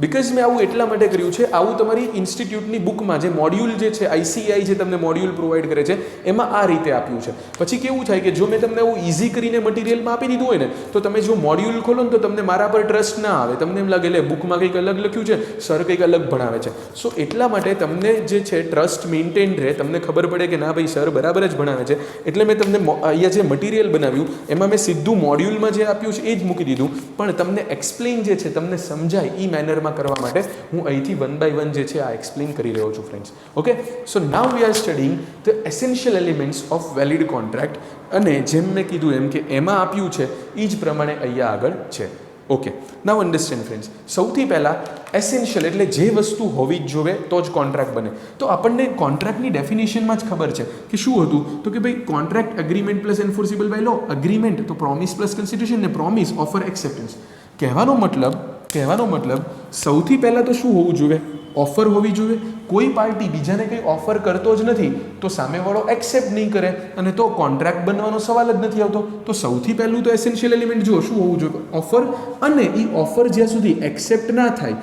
બિકોઝ મેં આવું એટલા માટે કર્યું છે, આવું તમારી ઇન્સ્ટિટ્યૂટની બુકમાં જે મોડ્યુલ જે છે ICAI જે તમને મોડ્યુલ પ્રોવાઈડ કરે છે એમાં આ રીતે આપ્યું છે. પછી કેવું થાય કે જો મેં તમને આવું ઇઝી કરીને મટીરિયલમાં આપી દીધું હોય ને તો તમે જો મોડ્યુલ ખોલો ને તો તમને મારા પર ટ્રસ્ટ ના આવે, તમને એમ લાગે લે બુકમાં કંઈક અલગ લખ્યું છે, સર કંઈક અલગ ભણાવે છે. સો એટલા માટે તમને જે છે ટ્રસ્ટ મેન્ટેન રહે, તમને ખબર પડે કે ના ભાઈ સર બરાબર જ ભણાવે છે, એટલે મેં તમને અહીંયા જે મટીરિયલ બનાવ્યું એમાં મેં સીધું મોડ્યુલમાં જે આપ્યું છે એ જ મૂકી દીધું, પણ તમને એક્સપ્લેન જે છે તમને સમજાય એ મેનર કરવા માટે હું અહીંથી 1 by 1 જે છે આ એક્સપ્લેન કરી રહ્યો છું friends. Okay, so now we are studying the essential elements of valid contract, અને જેમ મેં કીધું એમ કે એમાં આપ્યું છે એ જ પ્રમાણે અહીંયા આગળ છે. ઓકે, નાઉ અન્ડરસ્ટેન્ડ ફ્રેન્ડ્સ. સૌથી પહેલાં એસેન્શિયલ એટલે જે વસ્તુ હોવી જ જોવે તો જ કોન્ટ્રાક્ટ બને. તો આપણને કોન્ટ્રાક્ટની ડેફિનેશનમાં જ ખબર છે કે શું હતું, તો કે ભાઈ contract agreement plus enforceable by law. Agreement તો પ્રોમિસ પ્લસ કન્સિડરેશન ને પ્રોમિસ ઓફર એક્સેપ્ટન્સ. કહેવાનો મતલબ સૌથી પહેલાં તો શું હોવું જોઈએ? ઓફર હોવી જોઈએ. કોઈ પાર્ટી બીજાને કંઈ ઓફર કરતો જ નથી તો સામેવાળો એક્સેપ્ટ નહીં કરે અને તો કોન્ટ્રાક્ટ બનવાનો સવાલ જ નથી આવતો. તો સૌથી પહેલું તો એસેન્શિયલ એલિમેન્ટ જો શું હોવું જોઈએ? ઓફર. અને એ ઓફર જ્યાં સુધી એક્સેપ્ટ ના થાય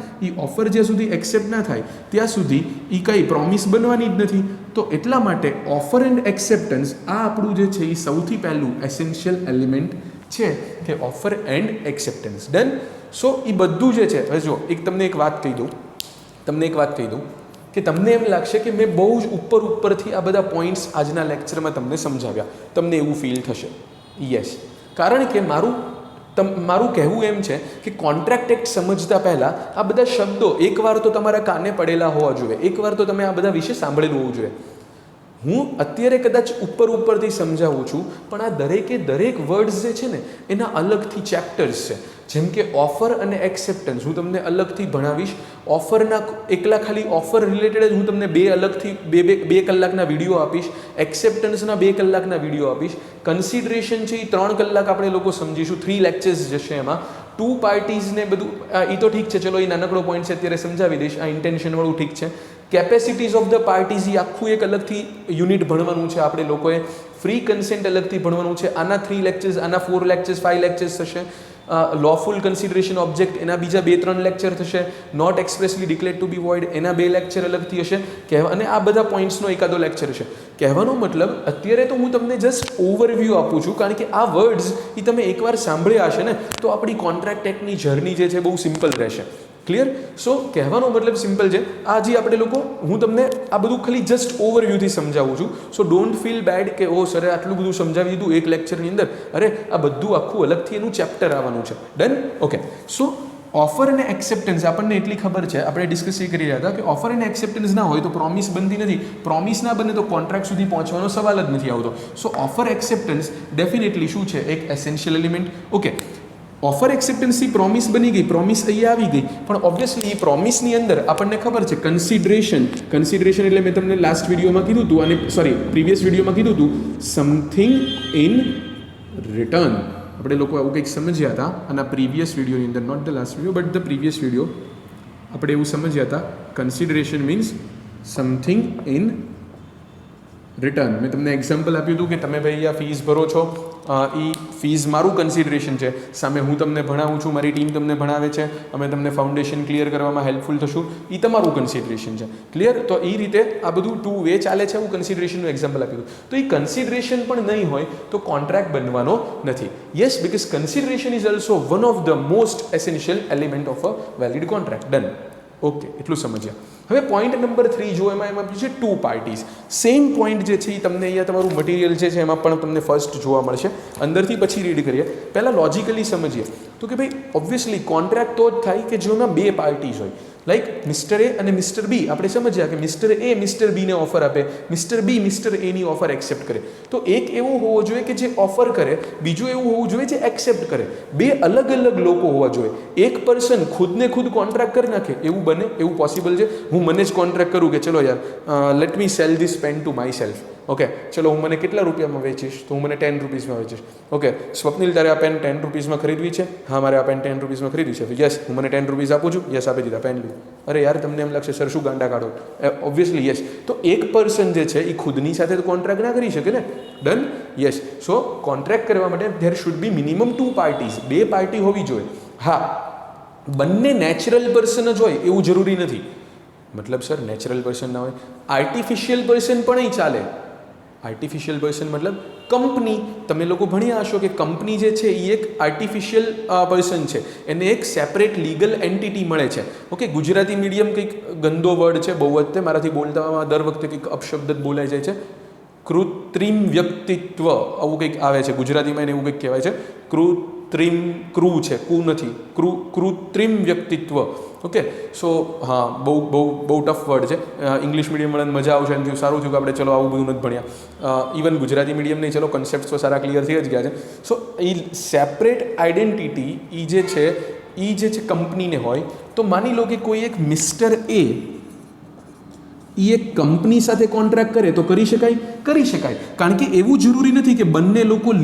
ત્યાં સુધી એ કંઈ પ્રોમિસ બનવાની જ નથી. તો એટલા માટે ઓફર એન્ડ એક્સેપ્ટન્સ આ આપણું જે છે એ સૌથી પહેલું એસેન્શિયલ એલિમેન્ટ છે કે ઓફર એન્ડ એક્સેપ્ટન્સ. ડન. સો એ બધું જે છે, હવે જો તમને એક વાત કહી દઉં કે તમને એમ લાગશે કે મેં બહુ જ ઉપરથી આ બધા પોઈન્ટ્સ આજના લેક્ચરમાં તમને સમજાવ્યા, તમને એવું ફીલ થશે. યસ, કારણ કે મારું કહેવું એમ છે કે કોન્ટ્રાક્ટ એક્ટ સમજતા પહેલાં આ બધા શબ્દો એકવાર તો તમારા કાને પડેલા હોવા જોઈએ, એકવાર તો તમે આ બધા વિશે સાંભળેલું હોવું જોઈએ. હું અત્યારે કદાચ ઉપરથી સમજાવું છું, પણ આ દરેક વર્ડ્સ જે છે ને એના અલગથી ચેપ્ટર્સ છે. જેમ કે ઓફર અને એક્સેપ્ટન્સ હું તમને અલગથી ભણાવીશ. ઓફરના એકલા ખાલી ઓફર રિલેટેડ જ હું તમને બે કલાકના વિડીયો આપીશ. એક્સેપ્ટન્સના 2 કલાકના વિડીયો આપીશ. કન્સિડરેશન છે એ 3 કલાક આપણે લોકો સમજીશું. 3 લેક્ચર્સ જશે એમાં. 2 પાર્ટીઝને બધું એ તો ઠીક છે, ચલો એ નાનકડો પોઈન્ટ છે અત્યારે સમજાવી દઈશ. આ ઇન્ટેન્શનવાળું ઠીક છે. કેપેસિટીઝ ઓફ ધ પાર્ટીઝ એ આખું એક અલગથી યુનિટ ભણવાનું છે આપણે લોકોએ. ફ્રી કન્સેન્ટ અલગથી ભણવાનું છે. આના 3 લેક્ચર્સ, આના 4 લેક્ચર્સ, 5 લેક્ચર્સ થશે. લોફુલ કન્સિડરેશન ઓબ્જેક્ટ એના બીજા 2-3 લેક્ચર થશે. Not expressly declare to be void એના 2 લેક્ચર અલગથી હશે. અને આ બધા પોઈન્ટ્સનો એકાદો લેક્ચર હશે. કહેવાનો મતલબ અત્યારે તો હું તમને જસ્ટ ઓવરવ્યૂ આપું છું, કારણ કે આ વર્ડ્સ એ તમે એકવાર સાંભળ્યા હશે ને તો આપણી કોન્ટ્રાક્ટ એક્ટની જર્ની જે છે બહુ સિમ્પલ રહેશે. ક્લિયર? સો કહેવાનો મતલબ સિમ્પલ છે. આ જે આપણે લોકો હું તમને આ બધું ખાલી જસ્ટ ઓવરવ્યૂથી સમજાવું છું. સો ડોન્ટ ફીલ બેડ કે ઓ સરે આટલું બધું સમજાવી દીધું એક લેક્ચરની અંદર. અરે આ બધું આખું અલગથી એનું ચેપ્ટર આવવાનું છે. ડન? ઓકે. સો ઓફર અને એક્સેપ્ટન્સ આપણને એટલી ખબર છે, આપણે ડિસ્કસ કરી રહ્યા હતા કે ઓફર અને એક્સેપ્ટન્સ ના હોય તો પ્રોમિસ બનતી નથી. પ્રોમિસ ના બને તો કોન્ટ્રાક્ટ સુધી પહોંચવાનો સવાલ જ નથી આવતો. સો ઓફર એક્સેપ્ટન્સ ડેફિનેટલી શું છે? એક એસેન્શિયલ એલિમેન્ટ. ઓકે, ઓફર એક્સેપ્ટન્સથી પ્રોમિસ બની ગઈ, પ્રોમિસ અહીંયા આવી ગઈ, પણ ઓબ્વિયસલી એ પ્રોમિસની અંદર આપણને ખબર છે કન્સિડરેશન એટલે મેં તમને લાસ્ટ વિડીયોમાં કીધું હતું, અને પ્રીવિયસ વિડીયોમાં કીધું હતું સમથિંગ ઇન રિટર્ન. આપણે લોકો આવું કંઈક સમજ્યા હતા આના પ્રીવિયસ વિડીયોની અંદર, not the last video but the previous video આપણે એવું સમજ્યા હતા. Consideration means something in return. મેં તમને એક્ઝામ્પલ આપ્યું હતું કે તમે ભાઈ આ ફીસ ભરો છો, એ ફીસ મારું કન્સિડરેશન છે, સામે હું તમને ભણાવું છું, મારી ટીમ તમને ભણાવે છે, અમે તમને ફાઉન્ડેશન ક્લિયર કરવામાં હેલ્પફુલ થશું, એ તમારું કન્સિડરેશન છે. ક્લિયર? તો એ રીતે આ બધું 2 વે ચાલે છે. હું કન્સિડરેશનનું એક્ઝામ્પલ આપ્યું. તો એ કન્સિડરેશન પણ નહીં હોય તો કોન્ટ્રાક્ટ બનવાનો નથી. Yes, because consideration is also one of the most essential element of a valid contract. Done? Okay, એટલું સમજ્યા. હવે પોઈન્ટ નંબર 3 જો એમાં છે 2 પાર્ટીઝ. સેમ પોઈન્ટ જે છે એ તમને અહીંયા તમારું મટીરિયલ જે છે એમાં પણ તમને ફર્સ્ટ જોવા મળશે. અંદરથી પછી રીડ કરીએ. પહેલાં લોજિકલી સમજીએ તો કે ભાઈ ઓબ્વિયસલી કોન્ટ્રાક્ટ તો જ થાય કે જેમાં 2 પાર્ટીઝ હોય. લાઈક મિસ્ટર એ અને મિસ્ટર બી આપણે સમજ્યા કે મિસ્ટર એ મિસ્ટર બીને ઓફર આપે, મિસ્ટર બી મિસ્ટર એની ઓફર એક્સેપ્ટ કરે. તો એક એવું હોવો જોઈએ કે જે ઓફર કરે, બીજું એવું હોવું જોઈએ જે એક્સેપ્ટ કરે. બે અલગ અલગ લોકો હોવા જોઈએ. એક પર્સન ખુદને ખુદ કોન્ટ્રાક્ટ કરી નાખે એવું બને? એવું પોસિબલ છે? હું મને જ કોન્ટ્રાક્ટ કરું કે ચલો યાર let me sell this pen to myself. Okay, ચલો હું મને કેટલા રૂપિયામાં વેચીશ? તો હું મને 10 રૂપીસમાં વેચીશ. ઓકે, સ્વપ્નિલ તારે આ પેન 10 રૂપીસમાં ખરીદવી છે? હા મારે આ પેન 10 રૂપીસમાં ખરીદવી છે. યસ, હું મને 10 રૂપીસ આપું છું. યસ, આપી દીધા, પેન લીધું. અરે યાર તમને એમ લાગશે સર શું ગાંડા કાઢો, ઓબ્વિયસલી યસ. તો એક પર્સન જે છે એ ખુદની સાથે તો કોન્ટ્રાક્ટ ના કરી શકે ને. ડન? યસ. સો કોન્ટ્રાક્ટ કરવા માટે there should be minimum 2 parties, 2 party હોવી જોઈએ. હા, બંને નેચરલ પર્સન જ હોય એવું જરૂરી નથી. મતલબ સર નેચરલ પર્સન ના હોય, આર્ટિફિશિયલ પર્સન પણ અહીં ચાલે. આર્ટિફિશિયલ પર્સન મતલબ કંપની, તમે લોકો ભણ્યા હશો કે કંપની જે છે એ એક આર્ટિફિશિયલ પર્સન છે, એને એક સેપરેટ લીગલ એન્ટિટી મળે છે. ઓકે, ગુજરાતી મીડિયમ કંઈક ગંદો વર્ડ છે બહુ વખતે મારાથી બોલતા દર વખતે કંઈક અપશબ્દ જ બોલાઈ જાય છે. કૃત્રિમ વ્યક્તિત્વ આવું કંઈક આવે છે ગુજરાતીમાં, એને એવું કંઈક કહેવાય છે. ક્રુ છે, કુ નથી, કૃત્રિમ વ્યક્તિત્વ. ઓકે, સો હા, બહુ બહુ બહુ ટફ વર્ડ છે. ઇંગ્લિશ મીડિયમ વાળાને મજા આવશે અને સારું થયું કે આપણે ચલો આવું બધું નથી ભણ્યા. ઇવન ગુજરાતી મીડિયમ નહીં, ચલો કન્સેપ્ટ તો સારા ક્લિયર થઈ જ ગયા છે. સો એ સેપરેટ આઈડેન્ટિટી એ જે છે કંપનીને હોય. તો માની લો કે કોઈ એક મિસ્ટર એ એક કંપની સાથે કોન્ટ્રાક્ટ કરે તો કરી શકાય. કારણ કે એવું જરૂરી નથી કે બંને લોકો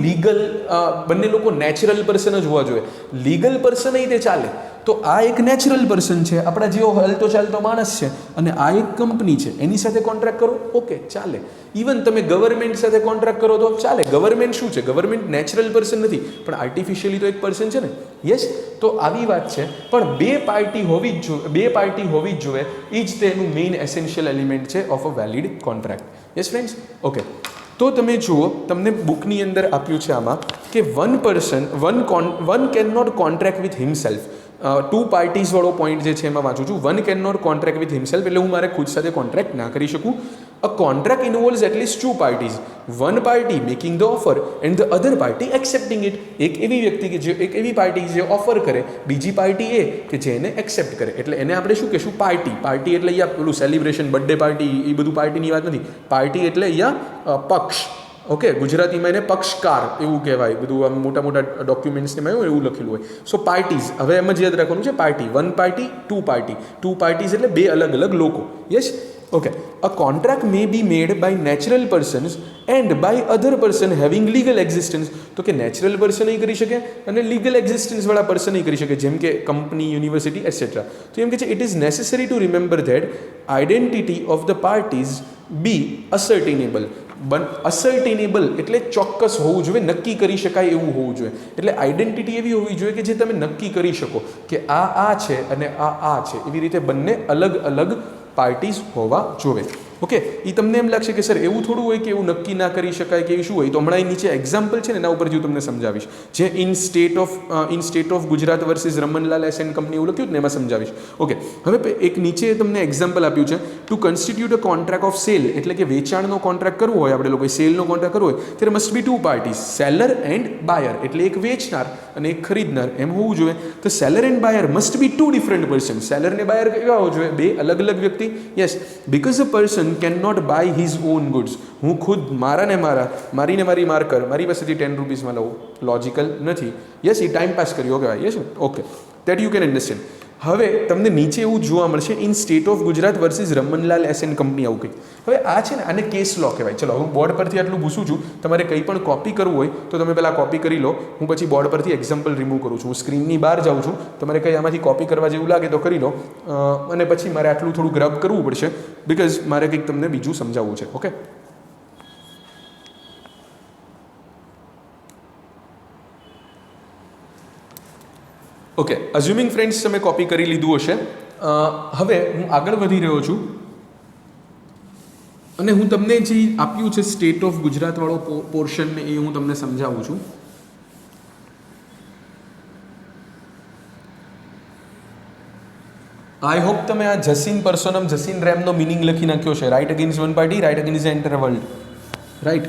બંને લોકો નેચરલ પર્સન જ હોવા જોઈએ. લીગલ પર્સન તે ચાલે. તો આ એક નેચરલ પર્સન છે, આપણા જેવો હલતો ચાલતો માણસ છે, અને આ એક કંપની છે, એની સાથે કોન્ટ્રાક્ટ કરો, ઓકે ચાલે. ઇવન તમે ગવર્મેન્ટ સાથે કોન્ટ્રાક્ટ કરો તો ચાલે. ગવર્મેન્ટ શું છે? ગવર્મેન્ટ નેચરલ પર્સન નથી પણ આર્ટિફિશિયલી તો એક પર્સન છે ને. યસ, તો આવી વાત છે. પણ બે પાર્ટી હોવી જ જોઈએ. એ જ તેનું મેઇન એસેન્શિયલ એલિમેન્ટ છે of a valid contract. Yes friends? Okay, તો તમે જુઓ, તમને બુકની અંદર આપ્યું છે આમાં કે one can not contract with himself. 2 parties વાળો પોઈન્ટ જે છે એમાં વાંચું છું. One can not contract with himself એટલે હું મારે ખુદ સાથે કોન્ટ્રાક્ટ ના કરી શકું. A contract involves at least 2 parties, one party making the offer and the other party accepting it. એક એવી પાર્ટી જે ઓફર કરે, બીજી પાર્ટી એ કે જે એને એક્સેપ્ટ કરે. એટલે એને આપણે શું કહેશું? પાર્ટી એટલે અહીંયા પેલું સેલિબ્રેશન, બર્થડે પાર્ટી, એ બધું પાર્ટીની વાત નથી. પાર્ટી એટલે અહીંયા પક્ષ. ઓકે, ગુજરાતીમાં એને પક્ષકાર એવું કહેવાય. બધું આમ મોટા મોટા ડોક્યુમેન્ટ્સને એવું લખેલું હોય. સો પાર્ટીઝ, હવે એમ જ યાદ રાખવાનું છે. Party, 1 party 2 party. 2 પાર્ટીઝ એટલે 2 અલગ અલગ લોકો. Yes? Okay, a contract may be made by natural persons and by other person having legal existence. તો કે નેચરલ પર્સન કરી શકે અને લીગલ એક્ઝિસ્ટન્સવાળા પર્સન કરી શકે, જેમ કે કંપની, યુનિવર્સિટી એટસેટ્રા. તો એમ કે છે it is necessary to remember that identity of the parties be ascertainable. Ascertainable એટલે ચોક્કસ હોવું જોઈએ, નક્કી કરી શકાય એવું હોવું જોઈએ. એટલે આઈડેન્ટિટી એવી હોવી જોઈએ કે જે તમે નક્કી કરી શકો કે આ છે અને આ છે. એવી રીતે બંને અલગ અલગ પાર્ટીઝ હોવા જોઈએ. ઓકે, એ તમને એમ લાગશે કે સર એવું થોડું હોય કે એવું નક્કી ના કરી શકાય કે શું હોય? તો હમણાં એ નીચે એક્ઝામ્પલ છે ને એના ઉપર હું તમને સમજાવીશ. જે in state of Gujarat versus Ramanlal S and company એવું લખ્યું ને એમાં સમજાવીશ. ઓકે, હવે એક નીચે તમને એક્ઝામ્પલ આપ્યું છે. To constitute a contract of sale એટલે કે વેચાણનો કોન્ટ્રાક્ટ કરવો હોય, આપણે લોકો સેલનો કોન્ટ્રાક્ટ કરવો હોય, ત્યારે must be 2 parties, seller and buyer. એટલે એક વેચનાર અને એક ખરીદનાર એમ હોવું જોઈએ. તો seller and buyer must be 2 different person. Seller ને બાયર કેવા હોવા જોઈએ? 2 અલગ અલગ વ્યક્તિ. Yes, because a person can not buy his own goods. હું ખુદ મારી માર્કર મારી પાસેથી 10 રૂપીસમાં લઉં, લોજિકલ નથી. યસ, એ ટાઈમ પાસ કર્યો કહેવાય. Yes, okay, that you can understand. હવે તમને નીચે એવું જોવા મળશે, in state of Gujarat versus Ramanlal S and company આવું કંઈક. હવે આ છે ને, આને કેસ લો કહેવાય. ચલો હું બોર્ડ પરથી આટલું પૂછું છું, તમારે કંઈ પણ કોપી કરવું હોય તો તમે પહેલાં કોપી કરી લો. હું પછી બોર્ડ પરથી એક્ઝામ્પલ રિમૂવ કરું છું. હું સ્ક્રીનની બહાર જાઉં છું. તમારે કંઈ આમાંથી કોપી કરવા જેવું લાગે તો કરી લો. અને પછી મારે આટલું થોડું ગ્રબ કરવું પડશે બિકોઝ મારે કંઈક તમને બીજું સમજાવવું છે. ઓકે, ઓકે, અઝ્યુમિંગ ફ્રેન્ડ્સ તમે કોપી કરી લીધું હશે. હવે હું આગળ વધી રહ્યો છું અને હું તમને જે આપ્યું છે સ્ટેટ ઓફ ગુજરાતવાળો પોર્શનને એ હું તમને સમજાવું છું. આઈ હોપ તમે આ જસીન પર્સોનમ જસીન રેમનો મિનિંગ લખી નાખ્યો છે. Right against one party, right against entire world. Right?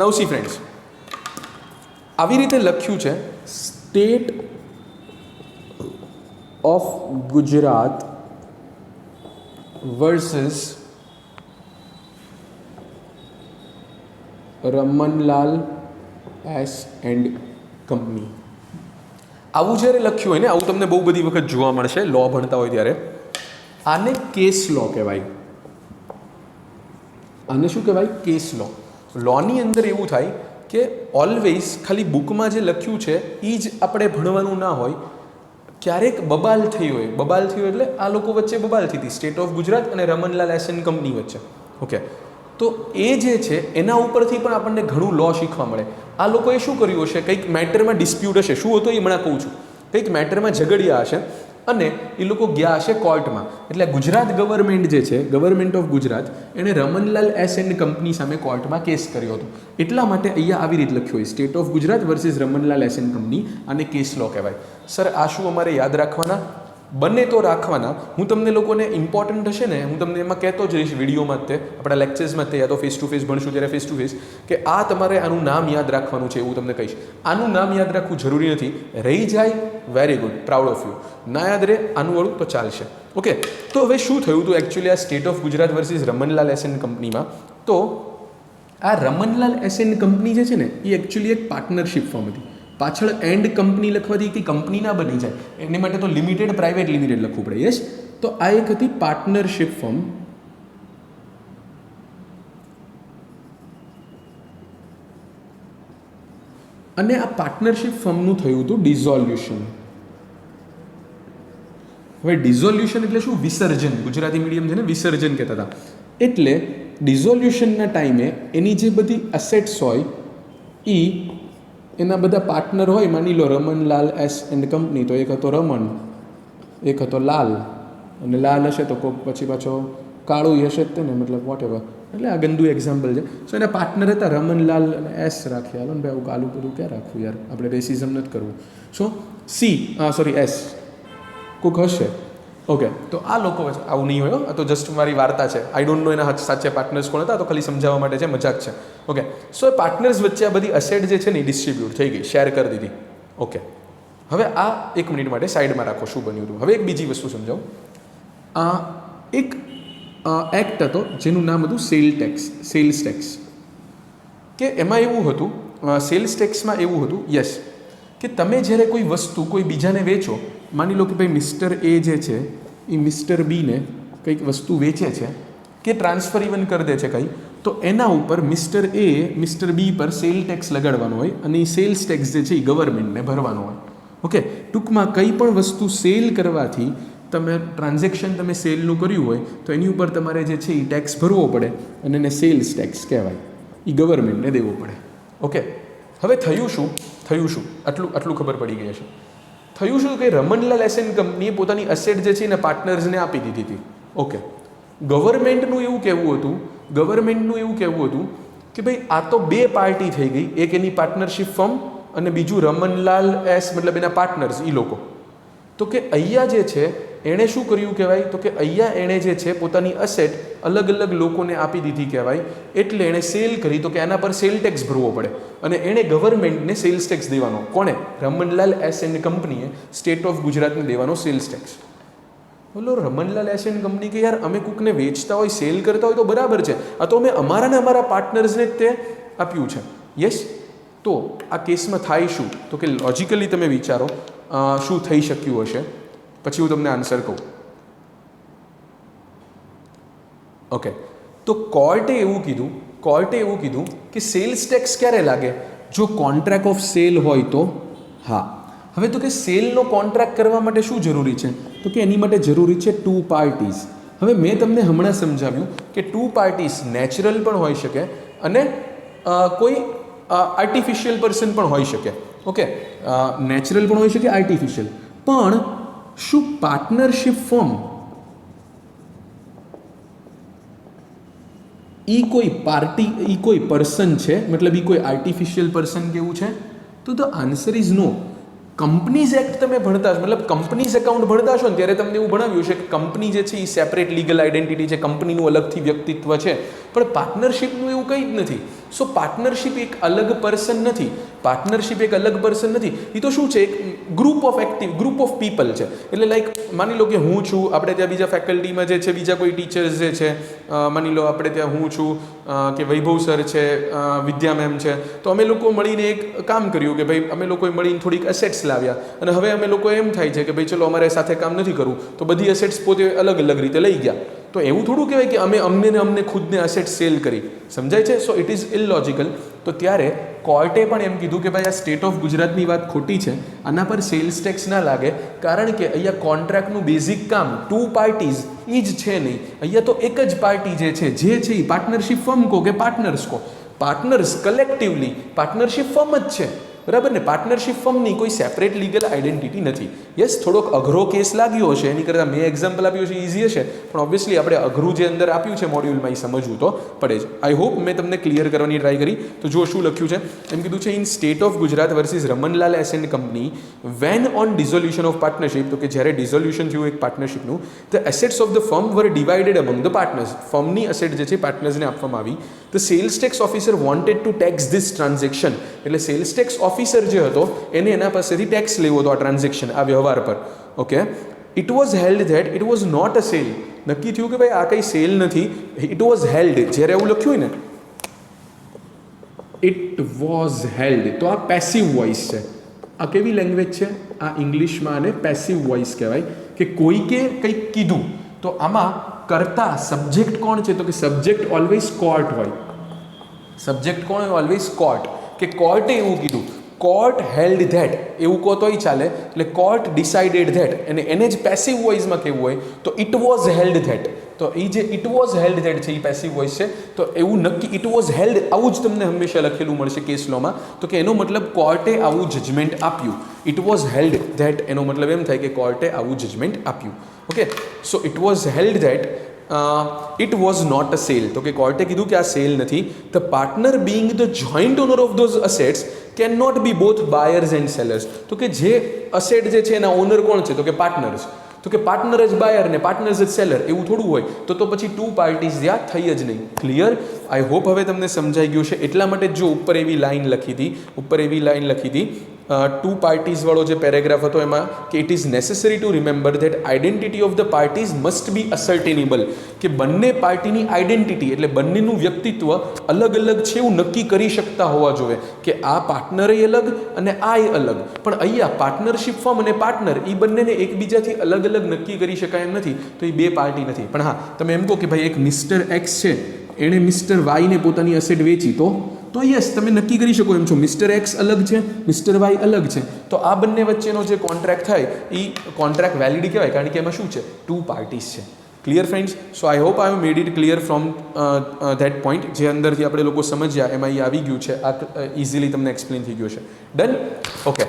Now see friends, આવી રીતે લખ્યું છે, state of Gujarat versus Ramanlal S and company. આવું જ્યારે લખ્યું હોય ને, આવું તમને બહુ બધી વખત જોવા મળશે લો ભણતા હોય ત્યારે. આને કેસ લો કહેવાય. આને શું કહેવાય? કેસ લો. લોની અંદર એવું થાય કે ઓલવેઝ ખાલી બુકમાં જે લખ્યું છે એ જ આપણે ભણવાનું ના હોય. ક્યારેક બબાલ થઈ હોય, બબાલ થયું એટલે આ લોકો વચ્ચે બબાલ થઈ હતી, સ્ટેટ ઓફ ગુજરાત અને રમનલાલ એસ એન્ડ કંપની વચ્ચે. ઓકે, તો એ જે છે એના ઉપરથી પણ આપણને ઘણું લો શીખવા મળે. આ લોકોએ શું કર્યું હશે? કંઈક મેટરમાં ડિસ્પ્યુટ હશે. શું હતો એ હમણાં કહું છું. કંઈક મેટરમાં ઝઘડ્યા હશે અને એ લોકો ગયા હશે કોર્ટમાં. એટલે ગુજરાત ગવર્મેન્ટ જે છે, ગવર્મેન્ટ ઓફ ગુજરાત, એણે રમનલાલ એસ એન્ડ કંપની સામે કોર્ટમાં કેસ કર્યો હતો. એટલા માટે અહીંયા આવી રીતે લખ્યું હોય, state of Gujarat versus Ramanlal S and company. આને કેસ લો કહેવાય. સર આ શું અમારે યાદ રાખવાના? બને તો રાખવાના. હું તમને લોકોને ઇમ્પોર્ટન્ટ હશે ને, હું તમને એમાં કહેતો જ રહીશ વિડીયોમાં તે, આપણા લેક્ચર્સમાં તે, યા તો ફેસ ટુ ફેસ ભણશું ત્યારે ફેસ ટુ ફેસ, કે આ તમારે આનું નામ યાદ રાખવાનું છે એવું તમને કહીશ. આનું નામ યાદ રાખવું જરૂરી નથી. રહી જાય very good, proud of you. ના યાદ રહે આનું વાળું તો ચાલશે. ઓકે, તો હવે શું થયું હતું એકચ્યુઅલી આ state of Gujarat versus Ramanlal S and કંપનીમાં? તો આ રમનલાલ એસ એન્ડ કંપની જે છે ને એ એકચ્યુઅલી એક પાર્ટનરશિપ ફર્મ હતી. પાછળ એન્ડ કંપની લખવાથી કે કંપની ના બની જાય, એની માટે તો લિમિટેડ પ્રાઇવેટ લિમિટેડ લખવું પડે. યસ, તો આ એક હતી પાર્ટનરશિપ ફર્મ. અને આ પાર્ટનરશિપ ફર્મનું થયું હતું ડિઝોલ્યુશન. હવે ડિઝોલ્યુશન એટલે શું? વિસર્જન. ગુજરાતી મીડિયમ છે ને, વિસર્જન કહેતા હતા. એટલે ડિઝોલ્યુશનના ટાઈમે એની જે બધી અસેટ્સ હોય એ એના બધા પાર્ટનર હોય. માની લો રમનલાલ એસ એન્ડ કંપની, તો એક હતો રમન, એક હતો લાલ, અને લાલ હશે તો કોઈક પછી પાછો કાળું હશે જ તે ને, મતલબ વોટ એવર. એટલે આ ગંદુ એક્ઝામ્પલ છે. સો એના પાર્ટનર હતા રમનલાલ અને એસ રાખ્યા. હાલો ને ભાઈ, આવું કાલું બધું ક્યાં રાખવું યાર, આપણે રેસિઝમ નથી કરવું. સો એસ કોઈક હશે. ઓકે, તો આ લોકો વચ્ચે આવું નહીં હોય. આ તો જસ્ટ મારી વાર્તા છે. આઈ ડોન્ટ નો એના સાચા પાર્ટનર્સ કોણ હતા, તો ખાલી સમજાવવા માટે છે, મજાક છે. ઓકે, સો એ પાર્ટનર્સ વચ્ચે આ બધી અસેટ જે છે ને ડિસ્ટ્રીબ્યુટ થઈ ગઈ, શેર કરી દીધી. ઓકે, હવે આ એક મિનિટ માટે સાઈડમાં રાખો, શું બન્યું હતું. હવે એક બીજી વસ્તુ સમજાવું. એક એક્ટ હતો જેનું નામ હતું સેલ્સ ટેક્સ. કે એમાં એવું હતું, સેલ્સ ટેક્સમાં એવું હતું, યસ, કે તમે જ્યારે કોઈ વસ્તુ કોઈ બીજાને વેચો, માની લો કે ભાઈ મિસ્ટર એ જે છે એ મિસ્ટર બીને કંઈક વસ્તુ વેચે છે કે ટ્રાન્સફર ઇવન કરી દે છે કંઈ, તો એના ઉપર મિસ્ટર એ મિસ્ટર બી પર સેલ ટેક્સ લગાડવાનો હોય અને એ સેલ્સ ટેક્સ જે છે એ ગવર્મેન્ટને ભરવાનો હોય. ઓકે, ટૂંકમાં કંઈ પણ વસ્તુ સેલ કરવાથી તમે ટ્રાન્ઝેક્શન તમે સેલનું કર્યું હોય તો એની ઉપર તમારે જે છે એ ટેક્સ ભરવો પડે અને એને સેલ્સ ટેક્સ કહેવાય. એ ગવર્મેન્ટને દેવો પડે. ઓકે, હવે થયું શું આટલું ખબર પડી ગઈ હશે. થયું શું કે રમનલાલ એસ એન્ડ કંપનીએ પોતાની અસેટ જે છે એને પાર્ટનર્સને આપી દીધી હતી. ઓકે, ગવર્મેન્ટનું એવું કહેવું હતું કે ભાઈ આ તો બે પાર્ટી થઈ ગઈ, એક એની પાર્ટનરશિપ ફર્મ અને બીજું રમનલાલ એસ મતલબ એના પાર્ટનર્સ એ લોકો. તો કે અહીંયા જે છે એણે શું કર્યું કહેવાય, તો કે અહીંયા એણે જે છે પોતાની અસેટ અલગ અલગ લોકોને આપી દીધી કહેવાય. એટલે એણે સેલ કરી, તો કે એના પર સેલ ટેક્સ ભરવો પડે અને એણે ગવર્મેન્ટને સેલ્સ ટેક્સ દેવાનો. કોણે? રમનલાલ એસ એન્ડ કંપનીએ સ્ટેટ ઓફ ગુજરાતને દેવાનો સેલ્સ ટેક્સ. બોલો, રમનલાલ એસ એન્ડ કંપની કે યાર અમે કોકને વેચતા હોય, સેલ કરતા હોય તો બરાબર છે, આ તો અમે અમારા ને અમારા પાર્ટનર્સને જ તે આપ્યું છે. યસ, તો આ કેસમાં થાય શું, તો કે લોજિકલી તમે વિચારો શું થઈ શક્યું હશે, પછી હું તમને આન્સર કહું. ઓકે, તો કોર્ટે એવું કીધું કે સેલ્સ ટેક્સ ક્યારે લાગે? જો કોન્ટ્રાક્ટ ઓફ સેલ હોય તો. હા, હવે તો કે સેલનો કોન્ટ્રાક્ટ કરવા માટે શું જરૂરી છે, તો કે એની માટે જરૂરી છે ટુ પાર્ટીઝ. હવે મેં તમને હમણાં સમજાવ્યું કે ટુ પાર્ટીઝ નેચરલ પણ હોઈ શકે અને કોઈ આર્ટિફિશિયલ પર્સન પણ હોઈ શકે. ઓકે, નેચરલ પણ હોઈ શકે, આર્ટિફિશિયલ પણ. શું પાર્ટનરશિપ ફર્મ કોઈ પર્સન છે, મતલબ કોઈ આર્ટિફિશિયલ પર્સન કેવું છે? તો the answer is no. Companies act તમે ભણતા હશો, મતલબ કંપનીઝ એકાઉન્ટ ભણતા હશો ને ત્યારે તમને એવું ભણાવ્યું છે કે કંપની જે છે એ સેપરેટ લીગલ આઇડેન્ટિટી છે, કંપનીનું અલગથી વ્યક્તિત્વ છે. પણ પાર્ટનરશિપનું એવું કંઈ જ નથી. સો પાર્ટનરશિપ એક અલગ પર્સન નથી, પાર્ટનરશિપ એક અલગ પર્સન નથી, એ તો શું છે, એક ગ્રુપ ઓફ પીપલ છે. એટલે લાઈક માની લો કે હું છું, આપણે ત્યાં બીજા ફેકલ્ટીમાં જે છે બીજા કોઈ ટીચર્સ જે છે, માની લો આપણે ત્યાં હું છું કે વૈભવ સર છે, વિદ્યા મેમ છે, તો અમે લોકો મળીને એક કામ કર્યું કે ભાઈ અમે લોકોએ મળીને થોડીક એસેટ્સ લાવ્યા અને હવે અમે લોકો એમ થાય છે કે ભાઈ ચલો અમારે સાથે કામ નથી કરવું, તો બધી એસેટ્સ પોતે અલગ અલગ રીતે લઈ ગયા. તો એવું થોડું કહેવાય કે અમને ખુદને એસેટ સેલ કરી, સમજાય છે? So it is illogical. તો ત્યારે કોર્ટે પણ એમ કીધું કે ભાઈ આ સ્ટેટ ઓફ ગુજરાતની વાત ખોટી છે, આના પર સેલ્સ ટેક્સ ના લાગે, કારણ કે અહીંયા કોન્ટ્રાક્ટનું બેઝિક કામ ટુ પાર્ટીઝ એ જ છે નહીં. અહીંયા તો એક જ પાર્ટી જે છે એ પાર્ટનરશિપ ફર્મ કહો કે પાર્ટનર્સ કહો, પાર્ટનર્સ કલેક્ટિવલી પાર્ટનરશિપ ફર્મ જ છે, બરાબર ને? પાર્ટનરશિપ ફર્મની કોઈ સેપરેટ લીગલ આઈડેન્ટિટી નથી. યસ, થોડોક અઘરો કેસ લાગ્યો હશે, એની કરતાં મેં એક્ઝામ્પલ આપ્યું છે ઇઝી હશે, પણ ઓબ્વિયસલી આપણે અઘરું જે અંદર આપ્યું છે મોડ્યુલમાં એ સમજવું તો પડે જ. આઈ હોપ મેં તમને ક્લિયર કરવાની ટ્રાય કરી. તો જો શું લખ્યું છે, એમ કીધું છે in state of Gujarat versus Ramanlal S and company when on dissolution of partnership, તો કે જ્યારે ડિઝોલ્યુશન થયું એક પાર્ટનરશિપનું, the assets of the firm were divided among the partners, ફર્મની એસેટ જે છે પાર્ટનર્સને આપવામાં આવી. The sales tax officer wanted to tax this transaction, એટલે સેલ્સ ટેક્સ ઓફિસર જે હતો એને એના પાસેથી ટેક્સ લેવો હતો આ ટ્રાન્ઝેક્શન, આ વ્યવહાર પર. Okay, it was held that it was not a sale, નક્કી થયું કે ભાઈ આ કંઈ સેલ નથી. ઇટ વોઝ હેલ્ડ, જ્યારે એવું લખ્યું હોય ને ઇટ વોઝ હેલ્ડ, તો આ પેસિવ વોઇસ છે. આ કેવી લેંગ્વેજ છે? આ ઇંગ્લિશમાં આને પેસિવ વોઇસ કહેવાય, કે કોઈકે કંઈક કીધું તો આમાં કરતા સબ્જેક્ટ કોણ છે, તો કે સબ્જેક્ટ ઓલવેઝ કોર્ટ હોય. સબ્જેક્ટ કોણ હોય? ઓલવેઝ કોર્ટ, કે કોર્ટે એવું કીધું, કોર્ટ હેલ્ડ ધેટ એવું કહો તોય ચાલે, એટલે કોર્ટ ડિસાઇડેડ ધેટ, અને એને જ પેસિવ વોઇસમાં કેવું હોય તો ઇટ વોઝ હેલ્ડ ધેટ. તો એ જે ઇટ વોઝ હેલ્ડ ધેટ છે એ પેસિવ વોઇસ છે. તો એવું નક્કી ઇટ વોઝ હેલ્ડ, આવું જ તમને હંમેશા લખેલું મળશે કેસ લોમાં, તો કે એનો મતલબ કોર્ટે આવું જજમેન્ટ આપ્યું. ઇટ વોઝ હેલ્ડ ધેટ એનો મતલબ એમ થાય કે કોર્ટે આવું જજમેન્ટ આપ્યું. Okay, so it was held that it was not a sale, તો કે કોર્ટે કીધું કે આ સેલ નથી. The partner being the joint owner of those assets can not be both buyers and sellers, તો કે જે અસેટ જે છે એના ઓનર કોણ છે, તો કે પાર્ટનર્સ, તો કે પાર્ટનર જ બાયર ને પાર્ટનર્સ જ સેલર, એવું થોડું હોય. તો પછી ટુ પાર્ટીઝ ત્યાં થઈ જ નહીં. ક્લિયર? આઈ હોપ હવે તમને સમજાઈ ગયું છે. એટલા માટે જો ઉપર એવી લાઈન લખી હતી ટુ પાર્ટીઝ વાળો જે પેરેગ્રાફ હતો એમાં, કે it is necessary to remember that identity of the parties must be ascertainable, કે બંને પાર્ટીની આઈડેન્ટિટી એટલે બંનેનું વ્યક્તિત્વ અલગ અલગ છે એવું નક્કી કરી શકતા હોવા જોઈએ, કે આ પાર્ટનર અલગ અને આ અલગ. પણ અહીંયા પાર્ટનરશિપ ફર્મ અને પાર્ટનર એ બંનેને એકબીજાથી અલગ અલગ નક્કી કરી શકાય એમ નથી, તો એ બે પાર્ટી નથી. પણ હા, તમે એમ કહો કે ભાઈ એક મિસ્ટર એક્સ છે, એણે મિસ્ટર વાયને પોતાની અસેટ વેચી, તો યસ તમે નક્કી કરી શકો એમ છો, મિસ્ટર એક્સ અલગ છે, મિસ્ટર વાય અલગ છે, તો આ બંને વચ્ચેનો જે કોન્ટ્રાક્ટ થાય એ કોન્ટ્રાક્ટ વેલિડ કહેવાય, કારણ કે એમાં શું છે? ટુ પાર્ટીઝ છે. Clear friends? So I hope I have made it clear from that point, જે અંદરથી આપણે લોકો સમજ્યા એમાં એ આવી ગયું છે, આ ઇઝીલી તમને એક્સપ્લેન થઈ ગયું છે. ડન? ઓકે,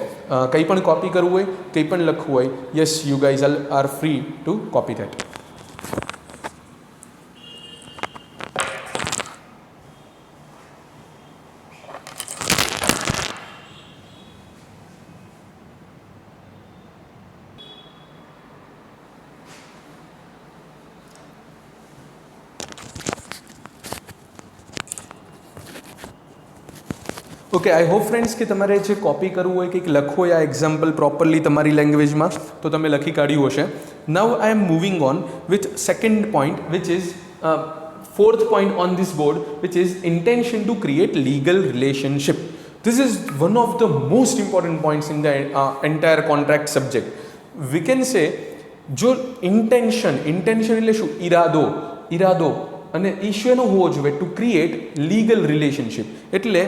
કંઈ પણ કોપી કરવું હોય, કંઈ પણ લખવું હોય, yes you guys R free to copy that. Okay, I hope friends કે તમારે જે કોપી કરવું હોય, કંઈક લખવું હોય આ એક્ઝામ્પલ પ્રોપરલી તમારી લેંગ્વેજમાં, તો તમે લખી કાઢ્યું હશે. Now I am moving on with second point, which is fourth point on this board, which is intention to create legal relationship. This is one of the most important points in the entire contract subject. We can say જો intention એટલે શું? ઈરાદો અને issue એનો હોવો જોઈએ two create legal relationship, એટલે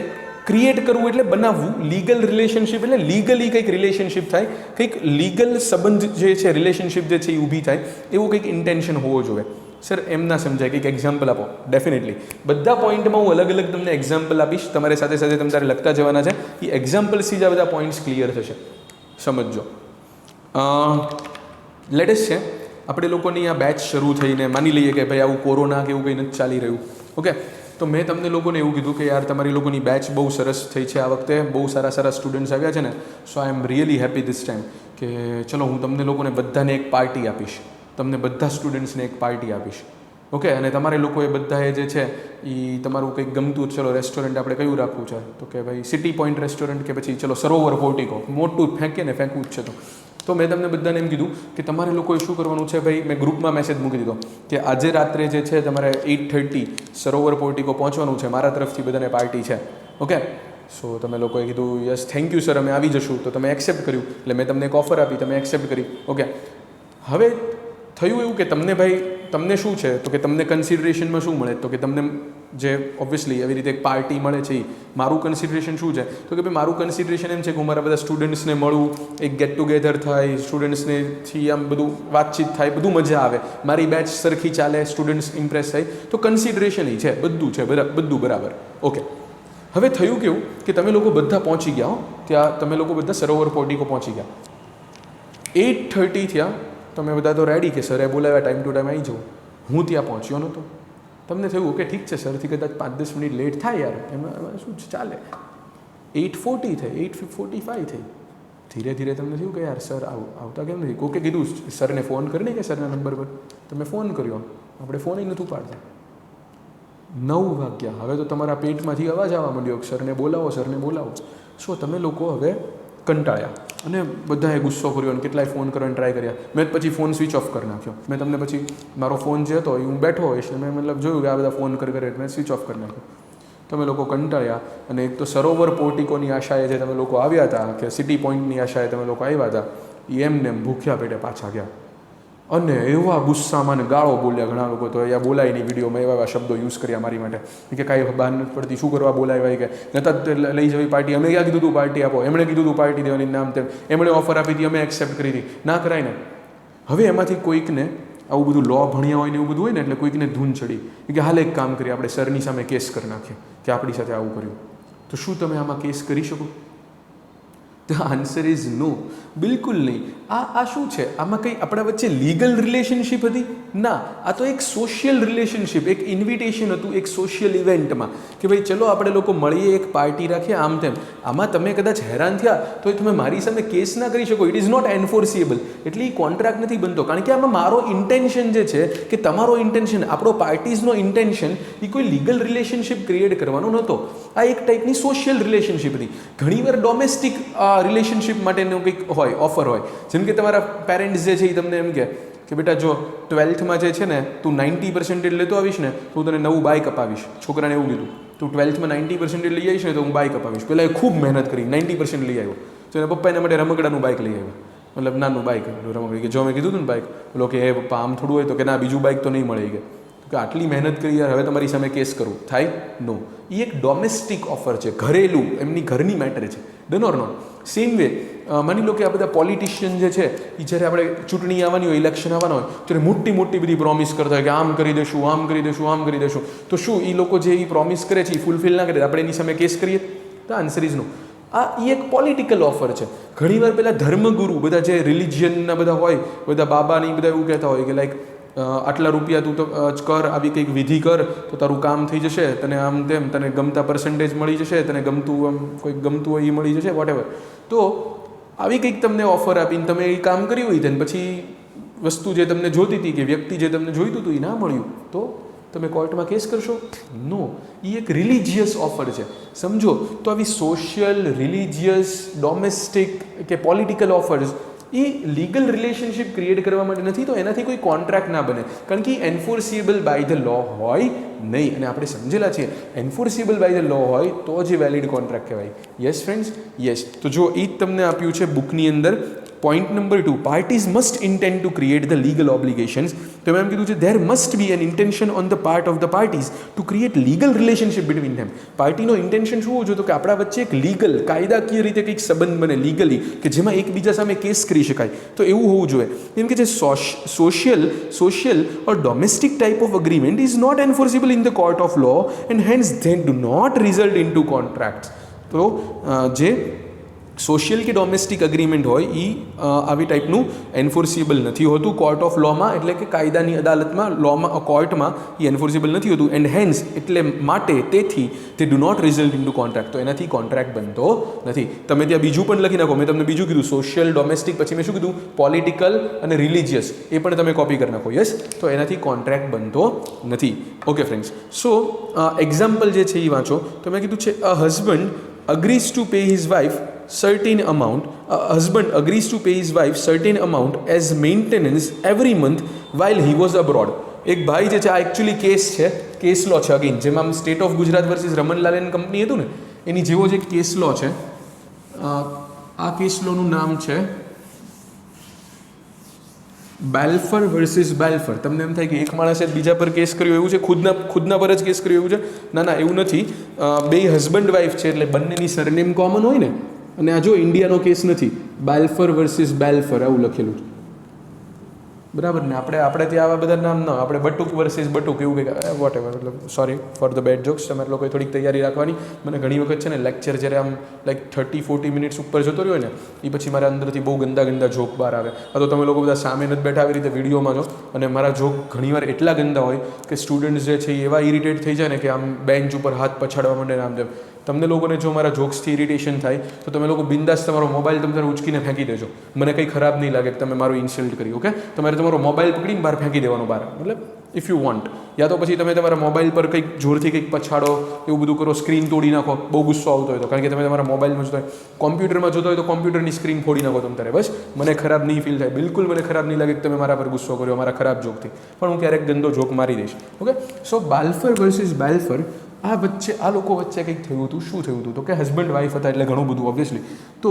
create કરવું એટલે બનાવવું, લીગલ રિલેશનશિપ એટલે લીગલી કંઈક રિલેશનશિપ થાય, કંઈક લીગલ સંબંધ જે છે, રિલેશનશિપ જે છે એ ઊભી થાય, એવું કંઈક ઇન્ટેન્શન હોવો જોઈએ. સર એમ ના સમજાય, કંઈક એક્ઝામ્પલ આપો. ડેફિનેટલી બધા પોઈન્ટમાં હું અલગ અલગ તમને એક્ઝામ્પલ આપીશ, તમારી સાથે સાથે તમારે લખતા જવાના છે. એ એક્ઝામ્પલ્સથી જ આ બધા પોઈન્ટ્સ ક્લિયર થશે. સમજો. લેટેસ્ટ છે આપણે લોકોની આ બેચ શરૂ થઈને માની લઈએ કે ભાઈ આવું કોરોના કે એવું કંઈ નથી ચાલી રહ્યું. ઓકે, તો મેં તમને લોકોને એવું કીધું કે યાર તમારી લોકોની બેચ બહુ સરસ થઈ છે આ વખતે, બહુ સારા સ્ટુડન્ટ્સ આવ્યા છે ને, so I am really happy this time, કે ચલો હું તમને લોકોને બધાને એક પાર્ટી આપીશ, તમને બધા સ્ટુડન્ટ્સને એક પાર્ટી આપીશ. ઓકે, અને તમારે લોકોએ બધાએ જે છે એ તમારું કંઈક ગમતું, ચલો રેસ્ટોરન્ટ આપણે કયું રાખવું છે, તો કે ભાઈ સિટી પોઈન્ટ રેસ્ટોરન્ટ કે પછી ચલો સરોવર પોર્ટિકો, મોટું ફેંકે ને ફેંકવું જ છે. તો મેં તમને બધાને એમ કીધું કે તમારે લોકોએ શું કરવાનું છે ભાઈ, મેં ગ્રુપમાં મેસેજ મૂકી દીધો કે આજે રાત્રે જે છે તમારે 8:30 સરોવર પોર્ટિકો પહોંચવાનું છે, મારા તરફથી બધાને પાર્ટી છે. ઓકે, સો તમે લોકોએ કીધું યસ થેન્ક યુ સર, અમે આવી જશું. તો તમે એક્સેપ્ટ કર્યું, એટલે મેં તમને એક ઓફર આપી, તમે એક્સેપ્ટ કરી. ઓકે, હવે થયું એવું કે તમને ભાઈ, તમને શું છે તો કે તમને કન્સિડરેશનમાં શું મળે, તો કે તમને જે ઓબ્વિયસલી એવી રીતે એક પાર્ટી મળે છે. મારું કન્સિડરેશન શું છે તો કે ભાઈ મારું કન્સિડરેશન એમ છે કે હું મારા બધા સ્ટુડન્ટ્સને મળું, એક ગેટ ટુગેધર થાય, સ્ટુડન્ટ્સનેથી આમ બધું વાતચીત થાય, બધું મજા આવે, મારી બેચ સરખી ચાલે, સ્ટુડન્ટ્સ ઇમ્પ્રેસ થાય, તો કન્સિડરેશન એ છે, બધું છે, બધું બરાબર. ઓકે, હવે થયું કેવું કે તમે લોકો બધા પહોંચી ગયા હો ત્યાં, તમે લોકો બધા સરોવર પોર્ટિકો પહોંચી ગયા. 8:30 થયા, તમે બધા તો રેડી કે સરે બોલાવ્યા ટાઈમ ટુ ટાઈમ આવી જાઉં. હું ત્યાં પહોંચ્યો નહોતો. તમને થયું કે ઠીક છે સરથી કદાચ 5-10 મિનિટ લેટ થાય યાર, એમાં શું ચાલે. 8:40 થઈ, 8:45 થઈ. ધીરે ધીરે તમને થયું કે યાર સર આવતા કેમ નથી. કોકે કીધું સરને ફોન કરીને કે સરના નંબર પર. તમે ફોન કર્યો, આપણે ફોન નથી ઉપાડતા. 9 વાગ્યા. હવે તો તમારા પેટમાંથી અવાજ આવવા માંડ્યો કે સરને બોલાવો, સરને બોલાવો. સો તમે લોકો હવે કંટાળ્યા અને બધાએ ગુસ્સો કર્યો અને કેટલાય ફોન કરવાની ટ્રાય કર્યા. મેં પછી ફોન સ્વિચ ઓફ કરી નાખ્યો. મેં તમને પછી મારો ફોન જે હતો એ હું બેઠો હોઈશ ને મેં મતલબ જોયું કે આ બધા ફોન કરે મેં સ્વિચ ઓફ કરી નાખ્યો. તમે લોકો કંટાળ્યા અને એક તો સરોવર પોર્ટિકોની આશાએ જે તમે લોકો આવ્યા હતા, કે સિટી પોઈન્ટની આશાએ તમે લોકો આવ્યા હતા, એ એમને ભૂખ્યા પેટે પાછા ગયા. અને એવા ગુસ્સામાં ને ગાળો બોલ્યા ઘણા લોકો. તો અહીંયા બોલાય નહીં, વિડીયોમાં એવા શબ્દો યુઝ કર્યા મારી માટે કે કાંઈ બહાર નથી પડતી, શું કરવા બોલાય કે નતા લઈ જવી પાર્ટી, અમે ક્યાં કીધું તું પાર્ટી આપો, એમણે કીધું તું પાર્ટી દેવાની, નામ તેમ એમણે ઓફર આપી હતી, અમે એક્સેપ્ટ કરી હતી, ના કરાય ને. હવે એમાંથી કોઈકને આવું બધું લો ભણ્યા હોય ને એવું બધું હોય ને, એટલે કોઈકને ધૂન ચડી કે હાલ એક કામ કરીએ, આપણે સરની સામે કેસ કરી નાખીએ કે આપણી સાથે આવું કર્યું. તો શું તમે આમાં કેસ કરી શકો? ધ આન્સર ઇઝ નો, બિલકુલ નહીં. આ શું છે? આમાં કંઈ આપણા વચ્ચે લીગલ રિલેશનશિપ હતી? ના, આ તો એક સોશિયલ રિલેશનશિપ, એક ઇન્વિટેશન હતું એક સોશિયલ ઇવેન્ટમાં કે ભાઈ ચલો આપણે લોકો મળીએ, એક પાર્ટી રાખીએ, આમ તેમ. આમાં તમે કદાચ હેરાન થયા તો તમે મારી સામે કેસ ના કરી શકો. It is not enforceable. એટલે એ કોન્ટ્રાક્ટ નથી બનતો. કારણ કે આમાં મારો ઇન્ટેન્શન જે છે કે તમારો ઇન્ટેન્શન, આપણો પાર્ટીઝનો ઇન્ટેન્શન એ કોઈ લીગલ રિલેશનશિપ ક્રિએટ કરવાનો નહોતો. આ એક ટાઈપની સોશિયલ રિલેશનશિપ હતી. ઘણીવાર ડોમેસ્ટિક રિલેશનશિપ માટેનું કંઈક હોય, ઓફર હોય. જેમ કે તમારા પેરેન્ટ્સ જે છે એ તમને એમ કે બેટા જો 12થમાં જે છે ને તું 90% લેતો આવીશ ને તો હું તને નવું બાઇક અપાવીશ. છોકરાને એવું કીધું, તું 12થમાં 90% લઈ આવીશ ને તો હું બાઇક અપાવીશ. પહેલાં એ ખૂબ મહેનત કરી 90% લઈ આવ્યો. તો એના પપ્પા એના માટે રમકડાનું બાઇક લઈ આવ્યો, મતલબ નાનું બાઇક રમકડું. કે જો મેં કીધું હતું ને બાઇક, બોલો કે એ પપ્પા આમ થોડું હોય તો કે ના બીજું બાઇક તો નહીં મળે કે આટલી મહેનત કરી યાર, હવે તમારી સામે કેસ કરું થાય? નો. એ એક ડોમેસ્ટિક ઓફર છે, ઘરેલું, એમની ઘરની મેટર છે. Done or not? Same way માની લો કે આ બધા પોલિટિશિયન જે છે એ જ્યારે આપણે ચૂંટણી આવવાની હોય, ઇલેક્શન આવવાના હોય, ત્યારે મોટી મોટી બધી પ્રોમિસ કરતા હોય કે આમ કરી દેશું, આમ કરી દેશું, આમ કરી દેશું. તો શું એ લોકો જે એ પ્રોમિસ કરે છે એ ફૂલફિલ ના કરે, આપણે એની સામે કેસ કરીએ? તો આન્સર ઇઝ નો. આ એ એક પોલિટિકલ ઓફર છે. ઘણીવાર પેલા ધર્મગુરુ બધા જે રિલિજિયનના બધા હોય, બધા બાબાની બધા એવું કહેતા હોય કે લાઈક આટલા રૂપિયા તું તો કર, આવી કંઈક વિધિ કર તો તારું કામ થઈ જશે, તને આમ તેમ, તને ગમતા પર્સન્ટેજ મળી જશે, તને ગમતું આમ કોઈક ગમતું હોય એ મળી જશે, વોટેવર. તો આવી કંઈક તમને ઓફર આપીને તમે એ કામ કર્યું હોય તેને પછી વસ્તુ જે તમને જોતી હતી કે વ્યક્તિ જે તમને જોઈતું હતું એ ના મળ્યું, તો તમે કોર્ટમાં કેસ કરશો? નો. એ એક રિલિજિયસ ઓફર છે, સમજો. તો આવી સોશિયલ, રિલિજિયસ, ડોમેસ્ટિક કે પોલિટિકલ ઓફર્સ એ લીગલ રિલેશનશિપ ક્રિએટ કરવા માટે નથી. તો એનાથી કોઈ કોન્ટ્રાક્ટ ના બને, કારણ કે એન્ફોર્સિએબલ બાય ધ લો હોય નહીં. અને આપણે સમજેલા છીએ એન્ફોર્સિએબલ બાય ધ લો હોય તો જે વેલિડ કોન્ટ્રાક્ટ કહેવાય. Yes friends? યસ. તો જો એ જ તમને આપ્યું છે બુકની અંદર. Point number 2, parties must intend to create the legal obligations. તો એમ કીધું છે there must be an intention on the part of the parties to create legal relationship between them. પાર્ટીનો ઇન્ટેન્શન શું હોવું જોઈએ? તો કે આપણા વચ્ચે એક લીગલ, કાયદાકીય રીતે કંઈક સંબંધ બને લીગલી, કે જેમાં એકબીજા સામે કેસ કરી શકાય. તો એવું હોવું જોઈએ. એમ કે જે social or domestic type of agreement is not enforceable in the court of law and hence they do not result in two contracts. તો જે સોશિયલ કે ડોમેસ્ટિક અગ્રીમેન્ટ હોય એ આવી ટાઈપનું એન્ફોર્સિબલ નથી હોતું કોર્ટ ઓફ લોમાં, એટલે કે કાયદાની અદાલતમાં, લોમાં, કોર્ટમાં એ એન્ફોર્સિબલ નથી હોતું. એન્ડ હેન્સ એટલે માટે તેથી તે do not result in to contract, તો એનાથી કોન્ટ્રાક્ટ બનતો નથી. તમે ત્યાં બીજું પણ લખી નાખો, મેં તમને બીજું કીધું સોશિયલ ડોમેસ્ટિક, પછી મેં શું કીધું પોલિટિકલ અને રિલિજિયસ, એ પણ તમે કોપી કરી નાખો. યસ, તો એનાથી કોન્ટ્રાક્ટ બનતો નથી. ઓકે ફ્રેન્ડ્સ, સો એક્ઝામ્પલ જે છે એ વાંચો. તો મેં કીધું છે અ husband agrees to pay his wife certain amount, a husband agrees to pay his wife certain amount as maintenance every month while he was abroad. એક ભાઈ જે છે, આ એકચ્યુઅલી કેસ છે, કેસ લો છે અગેન, જેમાં state of Gujarat versus Ramanlal and company હતું ને એની જેવો જ એક કેસ લો છે. આ કેસ લોનું નામ છે બેલ્ફર વર્સિસ બેલ્ફર. તમને એમ થાય કે એક માણસે બીજા પર કેસ કર્યો એવું છે, ખુદના પર જ કેસ કર્યો એવું છે? ના ના, એવું નથી. બે હસબન્ડ વાઈફ છે એટલે બંનેની સરનેમ કોમન હોય ને. અને આ જો ઇન્ડિયાનો કેસ નથી, બેલ્ફર વર્સિસ બેલ્ફર આવું લખેલું છે, બરાબર ને? આપણે ત્યાં આવા બધા નામ ના, આપણે બટુક વર્સિસ બટુક એવું કંઈક, વોટ એવર. મતલબ sorry for the bad jokes, તમારે લોકોએ થોડીક તૈયારી રાખવાની. મને ઘણી વખત છે ને લેક્ચર જ્યારે આમ લાઈક 30-40 મિનિટ્સ ઉપર જતો રહ્યો ને એ પછી મારા અંદરથી બહુ ગંદા જોક બહાર આવે. તો તમે લોકો બધા સામે નથી બેઠા આવી રીતે વિડીયોમાં જો, અને મારા જોક ઘણીવાર એટલા ગંદા હોય કે સ્ટુડન્ટ્સ જે છે એ એવા ઇરિટેટ થઈ જાય ને કે આમ બેન્ચ ઉપર હાથ પછાડવા માંડે ને આમ તેમ. તમને લોકોને જો મારા જોક્સથી ઇરિટેશન થાય તો તમે લોકો બિંદાસ તમારો મોબાઈલ તમે ઉચકીને ફેંકી દેજો. મને કંઈ ખરાબ નહીં લાગે કે તમે મારું ઇન્સલ્ટ કરી. ઓકે, તમારે તમારો મોબાઈલ પકડીને બહાર ફેંકી દેવાનો બહાર, મતલબ ઇફ યુ વોન્ટ. યા તો પછી તમે તમારા મોબાઈલ પર કંઈક જોરથી કંઈક પછાડો, એવું બધું કરો, સ્ક્રીન તોડી નાખો બહુ ગુસ્સો આવતો હોય તો, કારણ કે તમે તમારા મોબાઈલમાં જોતા હોય, કોમ્પ્યુટરમાં જોતા હોય તો કોમ્પ્યુટરની સ્ક્રીન ફોડી નાખો તમે તારે. બસ મને ખરાબ નહીં ફીલ થાય, બિલકુલ મને ખરાબ નહીં લાગે કે તમે મારા પર ગુસ્સો કર્યો મારા ખરાબ જોકથી, પણ હું ક્યારેક ગંદો જોક મારી દઈશ. ઓકે, સો બાલ્ફર વર્સિસ બેલ્ફર, આ વચ્ચે આ લોકો વચ્ચે કંઈક થયું હતું. શું થયું હતું? તો કે હસબન્ડ વાઈફ હતા એટલે ઘણું બધું ઓબ્વિયસલી. તો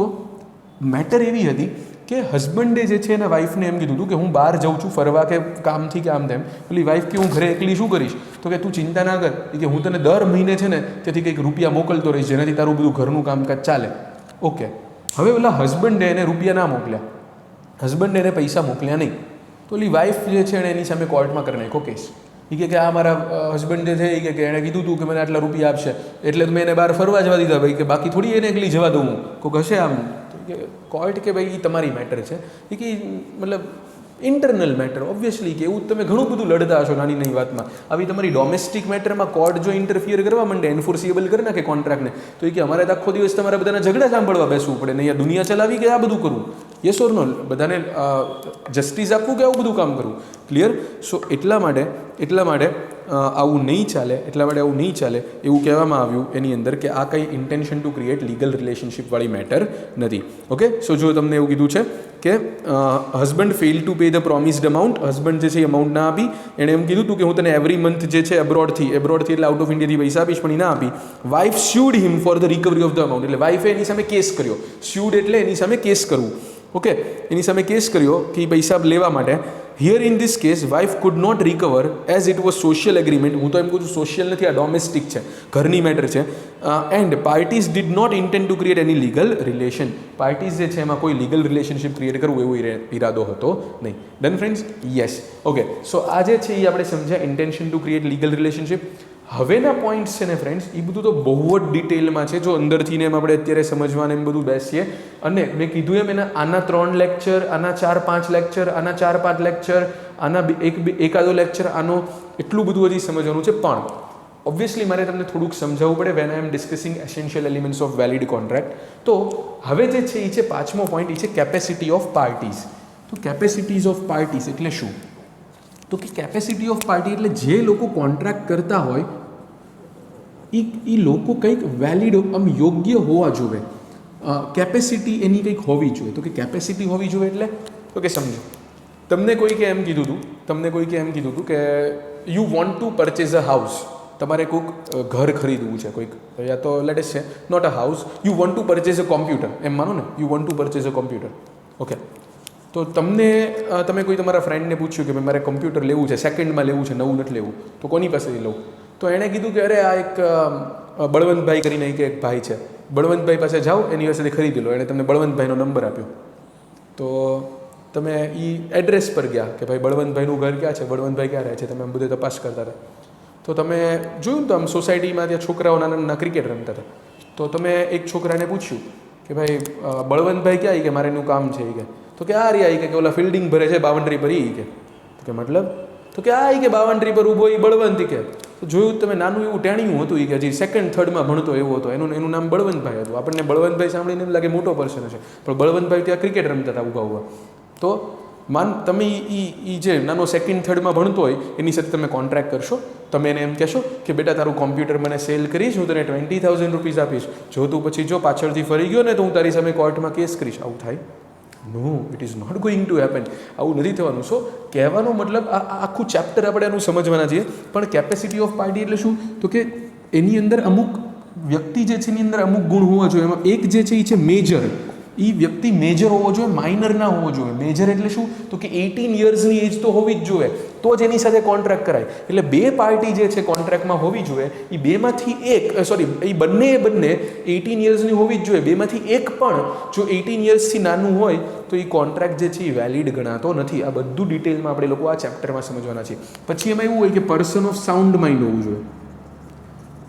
મેટર એવી હતી કે હસબન્ડે જે છે એના વાઈફને એમ કીધું હતું કે હું બહાર જાઉં છું ફરવા કે કામથી કે આમ તેમ. પેલી વાઈફ કે હું ઘરે એકલી શું કરીશ? તો કે તું ચિંતા ના કર, કે હું તને દર મહિને છે ને તેથી કંઈક રૂપિયા મોકલતો રહીશ જેનાથી તારું બધું ઘરનું કામકાજ ચાલે. ઓકે, હવે પેલા હસબન્ડે એને રૂપિયા ના મોકલ્યા, હસબન્ડે એને પૈસા મોકલ્યા નહીં. તો પેલી વાઈફ જે છે એની સામે કોર્ટમાં કરી નાખ્યો કેસ. એ કે આ મારા હસબન્ડ જે છે એ એણે કીધું હતું કે મને આટલા રૂપિયા આપશે એટલે મેં એને બહાર ફરવા જવા દીધા ભાઈ, કે બાકી થોડી એને એકલી જવા દઉં કોઈક હશે આમ. કે કોર્ટ કે ભાઈ એ તમારી મેટર છે, એ કે મતલબ ઇન્ટરનલ મેટર ઓબ્વિયસલી, કે એવું તમે ઘણું બધું લડતા હશો નાની નાની વાતમાં. આવી તમારી ડોમેસ્ટિક મેટરમાં કોર્ટ જો ઇન્ટરફિયર કરવા માંડે, એન્ફોર્સિબલ કરી નાખે કોન્ટ્રાક્ટને, તો એ કે અમારે તો આખો દિવસ તમારા બધાના ઝઘડા સાંભળવા બેસવું પડે ને, અહીંયા દુનિયા ચલાવી કે આ બધું કરવું? યસ ઓર નો? બધાને જસ્ટિસ આપવું કે આવું બધું કામ કરવું? ક્લિયર? સો એટલા માટે આવું નહીં ચાલે, એવું કહેવામાં આવ્યું એની અંદર કે આ કંઈ ઇન્ટેન્શન ટુ ક્રિએટ લીગલ રિલેશનશિપવાળી મેટર નથી. ઓકે, સો જો તમને એવું કીધું છે કે husband fail to pay the promised amount, husband જે છે એ અમાઉન્ટ ના આપી, એણે એમ કીધું હતું કે હું તને એવરી મંથ જે છે એબ્રોડથી એટલે આઉટ ઓફ ઇન્ડિયાથી પૈસા આપીશ, પણ એ ના આપી. Wife sued him for the recovery of the amount, એટલે વાઇફે એની સામે કેસ કર્યો. સ્યુડ એટલે એની સામે કેસ કરવું. ઓકે, એની સામે કેસ કર્યો કે પૈસા લેવા માટે. Here in this case wife could not recover as it was social agreement. હું તો એમ કહું છું સોશિયલ નથી, આ ડોમેસ્ટિક છે, ઘરની મેટર છે. And parties did not intend to create any legal relation. Parties જે છે એમાં કોઈ લીગલ રિલેશનશિપ ક્રિએટ કરવું એવો ઈરાદો હતો નહીં. Done friends? Yes. Okay, so આ જે છે એ આપણે સમજ્યા intention to create legal relationship. હવેના પોઈન્ટ્સ છે ને ફ્રેન્ડ્સ, એ બધું તો બહુ જ ડિટેલમાં છે. જો અંદરથી ને એમ આપણે અત્યારે સમજવાને એમ બધું બેસીએ, અને મેં કીધું એમ આના 3 લેક્ચર, આના 4-5 લેક્ચર, આના 4-5 લેક્ચર, આના એકાદો લેક્ચર, આનો એટલું બધું હજી સમજવાનું છે. પણ ઓબ્વિયસલી મારે તમને થોડુંક સમજાવવું પડે when I am discussing essential elements of valid contract. તો હવે જે છે એ છે 5મો પોઈન્ટ, એ છે કેપેસિટી ઓફ પાર્ટીઝ. તો કેપેસિટીઝ ઓફ પાર્ટીઝ એટલે શું? તો કે કેપેસિટી ઓફ પાર્ટી એટલે જે લોકો કોન્ટ્રાક્ટ કરતા હોય એ લોકો કંઈક વેલિડ આમ યોગ્ય હોવા જોઈએ. કેપેસિટી એની કંઈક હોવી જોઈએ. તો કે કેપેસિટી હોવી જોઈએ એટલે તો કે સમજો, તમને કોઈકે એમ કીધું હતું કે you want to purchase a house. તમારે કોઈક ઘર ખરીદવું છે, કોઈક યા તો લેટેસ્ટ છે not a house, you want to purchase a computer, એમ માનો ને, you want to purchase a computer. Okay, તો તમે કોઈ તમારા ફ્રેન્ડને પૂછ્યું કે મારે કોમ્પ્યુટર લેવું છે, સેકન્ડમાં લેવું છે, નવું નથી લેવું, તો કોની પાસેથી લઉં? તો એણે કીધું કે અરે આ એક બળવંતભાઈ કરીને એક ભાઈ છે, બળવંતભાઈ પાસે જાઓ, એની પાસેથી ખરીદી લો. એણે તમને બળવંતભાઈનો નંબર આપ્યો. તો તમે એ એડ્રેસ પર ગયા કે ભાઈ બળવંતભાઈનું ઘર ક્યાં છે, બળવંતભાઈ ક્યાં રહે છે, તમે આમ બધે તપાસ કરતા હતા. તો તમે જોયું તો આમ સોસાયટીમાં ત્યાં છોકરાઓ નાના નાના ક્રિકેટ રમતા હતા. તો તમે એક છોકરાને પૂછ્યું કે ભાઈ બળવંતભાઈ ક્યાં કે મારે એનું કામ છે કે તો કે આ રહ્યા કે ઓલા ફિલ્ડિંગ ભરે છે બાઉન્ડ્રી પર કે તો કે મતલબ તો કે આ કે બાઉન્ડ્રી પર ઊભો એ બળવંત કે તો જોયું તમે નાનું એવું ટેણિયું હતું કે હજી સેકન્ડ થર્ડમાં ભણતો એવો હતો એનું નામ બળવંતભાઈ હતું. આપણને બળવંતભાઈ સાંભળીને એમ લાગે મોટો પર્સન છે પણ બળવંતભાઈ ત્યાં ક્રિકેટ રમતા હતા ઊભા ઊભા. તો તમે એ જે નાનો સેકન્ડ થર્ડમાં ભણતો હોય એની સાથે તમે કોન્ટ્રાક્ટ કરશો. તમે એને એમ કહેશો કે બેટા તારું કોમ્પ્યુટર મને સેલ કરીશ, હું તને 20,000 રૂપીઝ આપીશ, જો તું પછી જો પાછળથી ફરી ગયો ને તો હું તારી સામે કોર્ટમાં કેસ કરીશ. આવું થાય? No, it is not going to happen. આવું નથી થવાનું. સો કહેવાનો મતલબ આ આખું ચેપ્ટર આપણે એનું સમજવાના છીએ. પણ કેપેસિટી ઓફ પાર્ટી એટલે શું? તો કે એની અંદર અમુક વ્યક્તિ જે છે એની અંદર અમુક ગુણ હોવા જોઈએ. એમાં એક જે છે એ છે મેજર. એ વ્યક્તિ મેજર હોવો જોઈએ, માઇનર ના હોવો જોઈએ. મેજર એટલે શું? તો કે 18 યર્સની એજ તો હોવી જ જોઈએ, તો જ એની સાથે કોન્ટ્રાક્ટ કરાય. એટલે બે પાર્ટી જે છે કોન્ટ્રાક્ટમાં હોવી જોઈએ. એ બેમાંથી એક એ બંને 18 યર્સની હોવી જ જોઈએ. બેમાંથી એક પણ જો 18 યર્સથી નાનું હોય તો એ કોન્ટ્રાક્ટ જે છે એ વેલિડ ગણાતો નથી. આ બધું ડિટેલમાં આપણે લોકો આ ચેપ્ટરમાં સમજવાના છીએ. પછી એમાં એવું હોય કે પર્સન ઓફ સાઉન્ડ માઇન્ડ હોવું જોઈએ.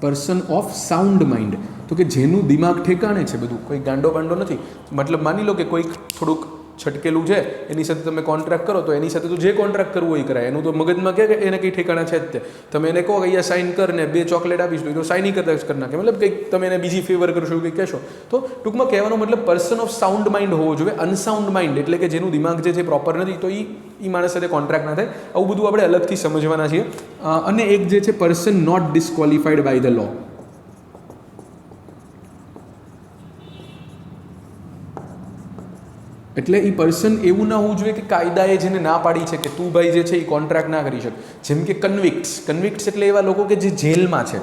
પર્સન ઓફ સાઉન્ડ માઇન્ડ તો કે જેનું દિમાગ ઠેકાણે છે બધું, કોઈ ગાંડો બાંડો નથી. મતલબ માની લો કે કોઈક થોડુંક છટકેલું છે એની સાથે તમે કોન્ટ્રાક્ટ કરો તો એની સાથે તો જે કોન્ટ્રાક્ટ કરવું હોય કરાય. એનું તો મગજમાં કે એને કંઈ ઠેકાણા છે જ તે. તમે એને કહો કે અહીંયા સાઇન કર ને 2 ચોકલેટ આપીશ તો સાઇન કરતા જ કરી નાખે. મતલબ કંઈક તમે એને બીજી ફેવર કરશો કંઈક કહેશો. તો ટૂંકમાં કહેવાનો મતલબ પર્સન ઓફ સાઉન્ડ માઇન્ડ હોવો જોઈએ. અનસાઉન્ડ માઇન્ડ એટલે કે જેનું દિમાગ જે છે પ્રોપર નથી તો એ માણસ સાથે કોન્ટ્રાક્ટ ના થાય. આવું બધું આપણે અલગથી સમજવાના છીએ. અને એક જે છે પર્સન નોટ ડિસ્ક્વોલિફાઈડ બાય ધ લો. એટલે એ પર્સન એવું ના હોવું જોઈએ કે કાયદાએ જેને ના પાડી છે કે તું ભાઈ જે છે એ કોન્ટ્રાક્ટ ના કરી શકે. જેમ કે કન્વિક્ટ્સ એટલે એવા લોકો કે જે જેલમાં છે.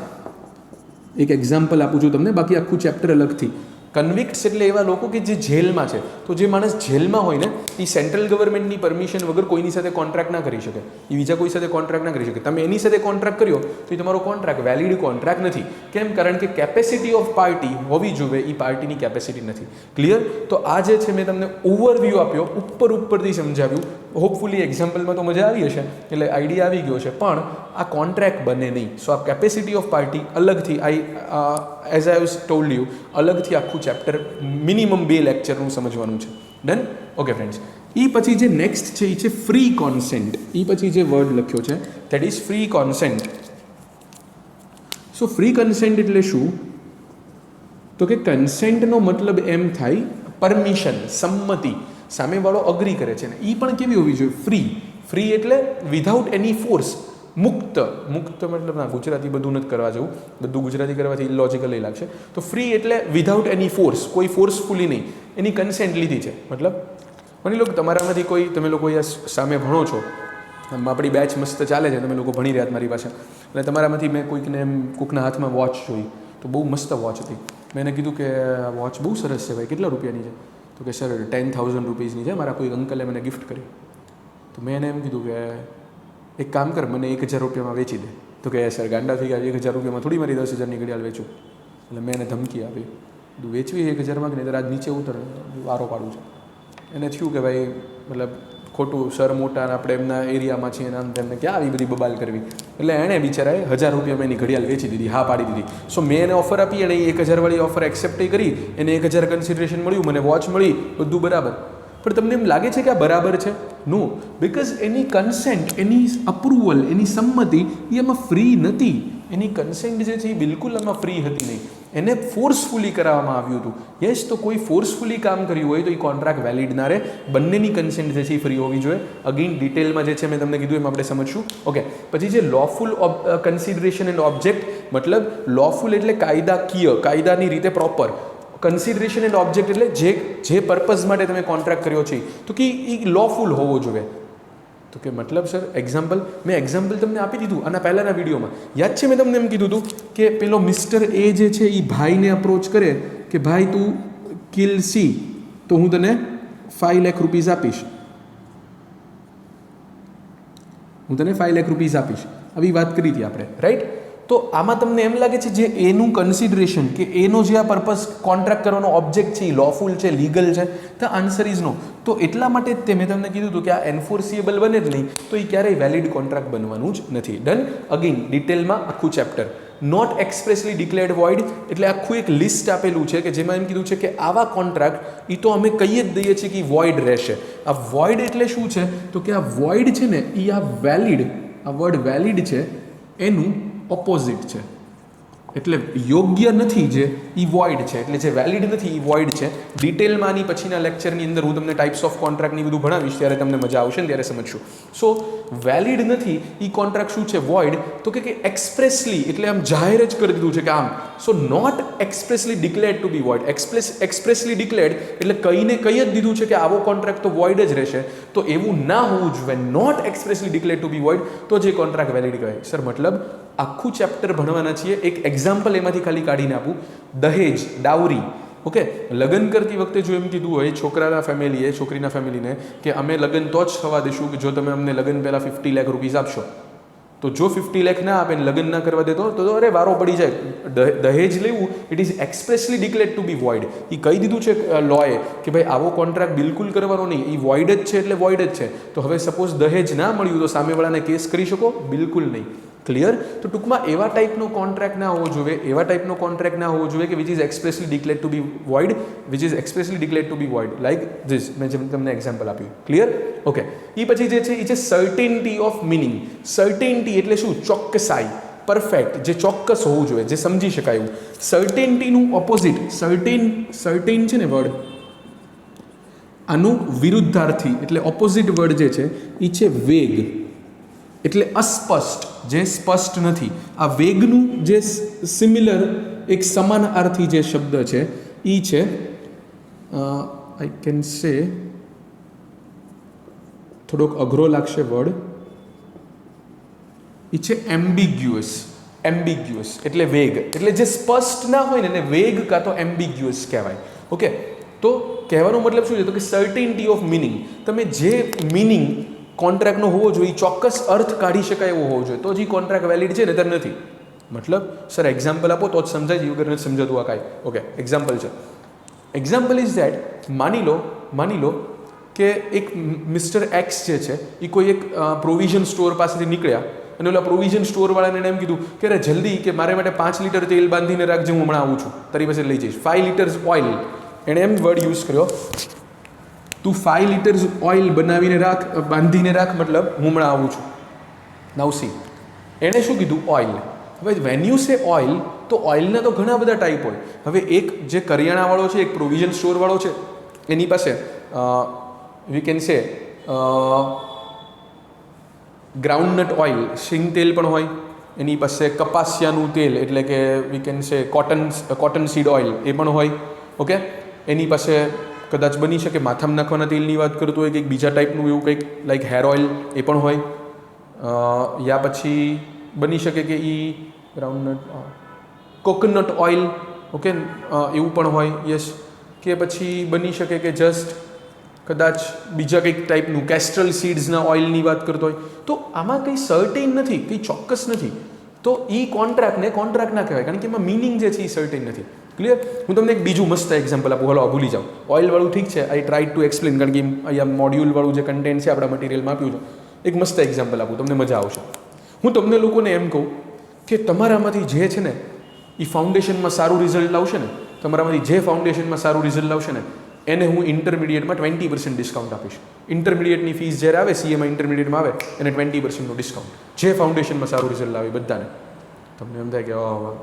એક એક્ઝામ્પલ આપું છું તમને, બાકી આખું ચેપ્ટર અલગથી. કન્વિક્ટ્સ એટલે એવા લોકો કે જે જેલમાં છે. તો જે માણસ જેલમાં હોય ને એ સેન્ટ્રલ ગવર્મેન્ટની પરમિશન વગર કોઈની સાથે કોન્ટ્રાક્ટ ના કરી શકે. એ બીજા કોઈ સાથે કોન્ટ્રાક્ટ ના કરી શકે. તમે એની સાથે કોન્ટ્રાક્ટ કર્યો તો એ તમારો કોન્ટ્રાક્ટ વેલિડ કોન્ટ્રાક્ટ નથી. કેમ? કારણ કે કેપેસિટી ઓફ પાર્ટી હોવી જોઈએ, એ પાર્ટીની કેપેસિટી નથી. ક્લિયર? તો આ જે છે મેં તમને ઓવરવ્યૂ આપ્યો, ઉપરથી સમજાવ્યું. હોપફુલી એક્ઝામ્પલમાં તો મજા આવી હશે, એટલે આઈડિયા આવી ગયો છે. પણ આ કોન્ટ્રાક્ટ બને નહીં. સો આ કેપેસિટી ઓફ પાર્ટી અલગથી as I have told you અલગથી આખું ચેપ્ટર મિનિમમ 2 લેક્ચરનું સમજવાનું છે. ડન? Okay friends. એ પછી જે નેક્સ્ટ છે એ છે ફ્રી કોન્સેન્ટ. એ પછી જે વર્ડ લખ્યો છે that is free consent. So free consent એટલે શું? તો કે કન્સેન્ટનો મતલબ એમ થાય પરમિશન, સંમતિ. સામેવાળો અગ્રી કરે છે ને એ પણ કેવી હોવી જોઈએ? ફ્રી એટલે વિધાઉટ એની ફોર્સ. મુક્ત મતલબ ના, ગુજરાતી બધું નથી કરવા જવું, બધું ગુજરાતી કરવાથી ઇલોજિકલ લાગશે. તો ફ્રી એટલે વિધાઉટ એની ફોર્સ, કોઈ ફોર્સફુલી નહીં, એની કન્સેન્ટ લીધી છે. મતલબ માની લો કે તમારામાંથી કોઈ, તમે લોકો અહીંયા સામે ભણો છો, આપણી બેચ મસ્ત ચાલે છે, તમે લોકો ભણી રહ્યા મારી પાસે, અને તમારામાંથી મેં કોઈકના હાથમાં વોચ જોઈ તો બહુ મસ્ત વોચ હતી. મેં એને કીધું કે આ વોચ બહુ સરસ છે ભાઈ, કેટલા રૂપિયાની છે? તો કે સર 10,000 રૂપીઝની છે, મારા કોઈ અંકલે મને ગિફ્ટ કરી. તો મેં એને એમ કીધું કે એક કામ કર, મને 1,000 રૂપિયામાં વેચી દે. તો કે સર ગાંડા થઈ ગયા, 1,000 રૂપિયામાં થોડી મારી 10,000ની ઘડિયાળ વેચું. એટલે મેં એને ધમકી આપી, તું વેચવી 1,000માં કે નહીં, આજ નીચે ઉતર, વારો પાડું છે. એને થયું કે ભાઈ મતલબ ખોટું, સર મોટા અને આપણે એમના એરિયામાં છીએ, આમ તેમને ક્યાં આવી બધી બબાલ કરવી. એટલે એણે બિચારાએ 1,000 રૂપિયામાં એની ઘડિયાળ વેચી દીધી, હા પાડી દીધી. સો મેં એને ઓફર આપી, એણે 1,000 વાળી ઓફર એક્સેપ્ટ કરી, એને 1,000 કન્સિડરેશન મળ્યું, મને વોચ મળી, બધું બરાબર. પણ તમને એમ લાગે છે કે આ બરાબર છે? નો, બિકોઝ એની કન્સેન્ટ, એની અપ્રુવલ, એની સંમતિ એ એમાં ફ્રી નથી. એની કન્સેન્ટ જે છે એ બિલકુલ એમાં ફ્રી હતી નહીં, એને ફોર્સફુલી કરાવવામાં આવ્યું હતું. યસ, તો કોઈ ફોર્સફુલી કામ કર્યું હોય તો એ કોન્ટ્રાક્ટ વેલિડ ના રહે. બંનેની કન્સેન્ટ જે છે એ ફ્રી હોવી જોઈએ. અગેન ડિટેલમાં જે છે મેં તમને કીધું એમ આપણે સમજશું. ઓકે, પછી જે લોફુલ કન્સિડરેશન એન્ડ ઓબ્જેક્ટ, મતલબ લોફુલ એટલે કાયદાકીય, કાયદાની રીતે પ્રોપર. કન્સિડરેશન એન્ડ ઓબ્જેક્ટ એટલે જે પર્પઝ માટે તમે કોન્ટ્રાક્ટ કર્યો છે તો કે એ લોફુલ હોવો જોઈએ. તો કે મતલબ સર એક્ઝામ્પલ, મેં એક્ઝામ્પલ તમને આપી દીધું આના પહેલાંના વિડીયોમાં. યાદ છે મેં તમને એમ કીધું હતું કે પેલો મિસ્ટર એ જે છે એ ભાઈને અપ્રોચ કરે કે ભાઈ તું કિલ સી, તો હું તને 5 લાખ રૂપીઝ આપીશ, હું તને 5 લાખ રૂપીઝ આપીશ. આવી વાત કરી હતી આપણે, રાઈટ? તો આમાં તમને એમ લાગે છે જે એનું કન્સિડરેશન, કે એનો જે આ પર્પઝ કોન્ટ્રાક્ટ કરવાનો ઓબ્જેક્ટ છે એ લોફુલ છે, લીગલ છે? તો આન્સર ઇઝ નો. તો એટલા માટે જ મેં તમને કીધું હતું કે આ એન્ફોર્સિએબલ બને જ નહીં તો એ ક્યારેય વેલિડ કોન્ટ્રાક્ટ બનવાનું જ નથી. ડન? અગેન ડિટેલમાં આખું chapter. Not expressly declared void એટલે આખું એક લિસ્ટ આપેલું છે કે જેમાં એમ કીધું છે કે આવા કોન્ટ્રાક્ટ એ તો અમે કહી જ દઈએ છીએ કે વોઇડ રહેશે. આ વોઇડ એટલે શું છે તો કે આ વોઇડ છે ને એ આ વેલિડ, આ વર્ડ વેલિડ છે એનું ઓપોઝિટ છે. એટલે યોગ્ય નથી જે એ વોઇડ છે, એટલે જે વેલિડ નથી એ વોઇડ છે. ડિટેલમાં આની પછીના લેક્ચરની અંદર હું તમને ટાઈપ્સ ઓફ કોન્ટ્રાક્ટની બધું ભણાવીશ, ત્યારે તમને મજા આવશે ને ત્યારે સમજશું. સો વેલિડ નથી એ કોન્ટ્રાક્ટ શું છે વોઇડ, તો કે એક્સપ્રેસલી એટલે આમ જાહેર જ કરી દીધું છે કે આમ. So not expressly declared to be void. Expressly declared એટલે કહીને કહી જ દીધું છે કે આવો કોન્ટ્રાક્ટ તો વોઇડ જ રહેશે. તો એવું ના હોવું જોઈએ. Not expressly declared to be void તો જે કોન્ટ્રાક્ટ વેલિડ કહેવાય. સર મતલબ આખું ચેપ્ટર ભણવાના છીએ. એક એક્ઝામ્પલ એમાંથી ખાલી કાઢીને આપું. દહેજ, ડાવરી. ઓકે, લગ્ન કરતી વખતે જો એમ કીધું હોય છોકરાના ફેમિલીએ છોકરીના ફેમિલીને કે અમે લગ્ન તો જ થવા દઈશું કે જો તમે અમને લગ્ન પહેલાં 50 લાખ રૂપીસ આપશો. તો જો 50 લાખ ના આપે ને લગ્ન ના કરવા દેતો તો અરે વારો પડી જાય. દહેજ લેવું it is expressly declared to be void. એ કહી દીધું છે લોએ કે ભાઈ આવો કોન્ટ્રાક્ટ બિલકુલ કરવાનો નહીં, એ વોઇડ જ છે એટલે વોઇડ જ છે. તો હવે સપોઝ દહેજ ના મળ્યું તો સામેવાળાને કેસ કરી શકો? બિલકુલ નહીં. ક્લિયર? તો ટૂંકમાં એવા ટાઈપનો કોન્ટ્રાક્ટ ના હોવો જોઈએ, એવા ટાઈપનો કોન્ટ્રાક્ટ ના હોવો જોઈએ કે which is expressly declared to be void, which is expressly declared to be void like this. મેં જેમ તમને એક્ઝામ્પલ આપ્યું. ક્લિયર? ઓકે. એ પછી જે છે એ છે સર્ટેનિટી ઓફ મિનિંગ. સર્ટેનિટી એટલે શું? ચોક્કસાઈ, પરફેક્ટ, જે ચોક્કસ હોવું જોઈએ, જે સમજી શકાય એવું. સર્ટેનિટીનું ઓપોઝિટ સર્ટેન છે ને વર્ડ, આનું વિરુદ્ધાર્થી એટલે ઓપોઝિટ વર્ડ જે છે એ છે વેગ. એટલે અસ્પષ્ટ, જે સ્પષ્ટ નથી. આ વેગનું જે સિમિલર એક સમાનાર્થી જે શબ્દ છે એ છે આઈ કેન સે, થોડોક અઘરો લાગશે વર્ડ, એ છે એમ્બિગ્યુઅસ. એમ્બિગ્યુઅસ એટલે વેગ, એટલે જે સ્પષ્ટ ના હોય ને એને વેગ કાં તો એમ્બિગ્યુઅસ કહેવાય. ઓકે, તો કહેવાનો મતલબ શું છે તો કે સર્ટેનિટી ઓફ મિનિંગ. તમે જે મિનિંગ કોન્ટ્રાક્ટનો હોવો જોઈએ, ચોક્કસ અર્થ કાઢી શકાય એવો હોવો જોઈએ, તો જ કોન્ટ્રાક્ટ વેલિડ છે, નહીતર નથી. મતલબ સર એક્ઝામ્પલ આપો તો જ સમજાય, વગર નથી સમજાતું આ કાંઈ. ઓકે, એક્ઝામ્પલ છે. એક્ઝામ્પલ ઇઝ ધેટ, માની લો કે એક મિસ્ટર એક્સ જે છે એ કોઈ એક પ્રોવિઝન સ્ટોર પાસેથી નીકળ્યા અને ઓલા પ્રોવિઝન સ્ટોરવાળાને એમ કીધું કે અરે જલ્દી કે મારે માટે 5 લીટર તેલ બાંધીને રાખજે, હું હમણાં આવું છું, તારી પાસે લઈ જઈશ. 5 લીટર્સ ઓઇલ, એણે એમ વર્ડ યુઝ કર્યો, તું 5 લીટર્સ ઓઇલ બનાવીને રાખ, બાંધીને રાખ, મતલબ હું હમણાં આવું છું. નાઉ સી, એણે શું કીધું? ઓઇલ. હવે વેન યુ સે ઓઇલ, તો ઓઇલના તો ઘણા બધા ટાઈપ હોય. હવે એક જે કરિયાણાવાળો છે, એક પ્રોવિઝન સ્ટોરવાળો છે, એની પાસે we can say groundnut oil, સિંગ તેલ પણ હોય. એની પાસે કપાસિયાનું તેલ એટલે કે we can say cotton seed oil એ પણ હોય. ઓકે, એની પાસે કદાચ બની શકે માથામાં નાખવાના તેલની વાત કરતો હોય, કંઈક બીજા ટાઈપનું એવું કંઈક લાઈક હેર ઓઇલ એ પણ હોય. યા પછી બની શકે કે એ ગ્રાઉન્ડનટ કોકોનટ ઓઇલ, ઓકે, એવું પણ હોય. યસ. કે પછી બની શકે કે જસ્ટ કદાચ બીજા કંઈક ટાઈપનું કેસ્ટ્રલ સીડ્સના ઓઇલની વાત કરતો હોય. તો આમાં કંઈ સર્ટેન નથી, કંઈ ચોક્કસ નથી. તો એ કોન્ટ્રાક્ટને કોન્ટ્રાક્ટ ના કહેવાય, કારણ કે એમાં મિનિંગ જે છે એ સર્ટેન નથી. ક્લિયર? હું તમને એક બીજું મસ્ત એક્ઝામ્પલ આપું. હલો, ભૂલી જાઓ. ઓઇલવાળું ઠીક છે, આઈ ટ્રાય ટુ એક્સપ્લેન, કારણ કે અહીંયા મોડ્યુલવાળું જે કન્ટેન્ટ છે આપણા મટીરિયલમાં આપ્યું છે. એક મસ્ત એક્ઝામ્પલ આપું, તમને મજા આવશે. હું તમને લોકોને એમ કહું કે તમારામાંથી જે છે ને એ ફાઉન્ડેશનમાં સારું રિઝલ્ટ લાવશે ને, તમારામાંથી જે ફાઉન્ડેશનમાં સારું રિઝલ્ટ લાવશે ને એને હું ઇન્ટરમીડિયેટમાં 20% ડિસ્કાઉન્ટ આપીશ. ઇન્ટરમીડિયેટની ફીસ જ્યારે આવે, સીએમાં ઇન્ટરમીડિયેટમાં આવે, એને 20%નું ડિસ્કાઉન્ટ. જે ફાઉન્ડેશનમાં સારું રિઝલ્ટ લાવે બધાને. તમને એમ થાય કે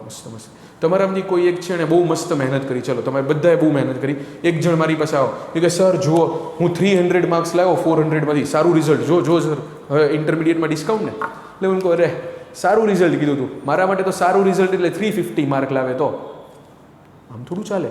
મસ્ત મસ્ત. તમારામાંથી કોઈ એક છે ને બહુ મસ્ત મહેનત કરી, ચલો તમારે બધાએ બહુ મહેનત કરી, એક જણ મારી પાસે આવો કે સર જુઓ હું 300 માર્ક્સ લાવ્યો 400માંથી, સારું રિઝલ્ટ, જો સર હવે ઇન્ટરમીડિયેટમાં ડિસ્કાઉન્ટ ને. એટલે હું કહું અરે સારું રિઝલ્ટ કીધું તું, મારા માટે તો સારું રિઝલ્ટ એટલે 350 માર્ક લાવે. તો આમ થોડું ચાલે.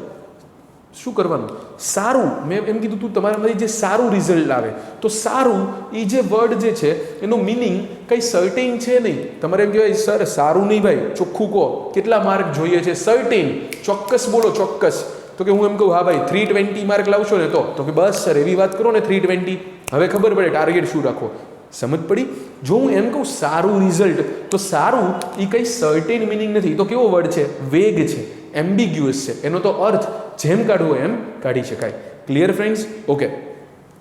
શું કરવાનું? સારું, મેં એમ કીધું તું તમારામાંથી જે સારું રિઝલ્ટ લાવે, તો સારું એ જે વર્ડ જે છે એનો મિનિંગ કંઈ સર્ટેન છે નહીં. તમારે એમ કહેવાય સર સારું નહીં ભાઈ, ચોખ્ખું કહો કેટલા માર્ક જોઈએ છે? સર્ટેન, ચોક્કસ બોલો, ચોક્કસ. તો કે હું એમ કહું હા ભાઈ 320 માર્ક લાવશો ને, તો કે બસ સર એવી વાત કરો ને 320. હવે ખબર પડે ટાર્ગેટ શું રાખો. સમજ પડી? જો હું એમ કહું સારું રિઝલ્ટ, તો સારું એ કંઈ સર્ટેન મિનિંગ નથી. તો કેવો વર્ડ છે? વેગ છે, એમ્બિગ્યુઅસ છે. એનો તો અર્થ જેમ કાઢવો એમ કાઢી શકાય. Clear friends? ઓકે,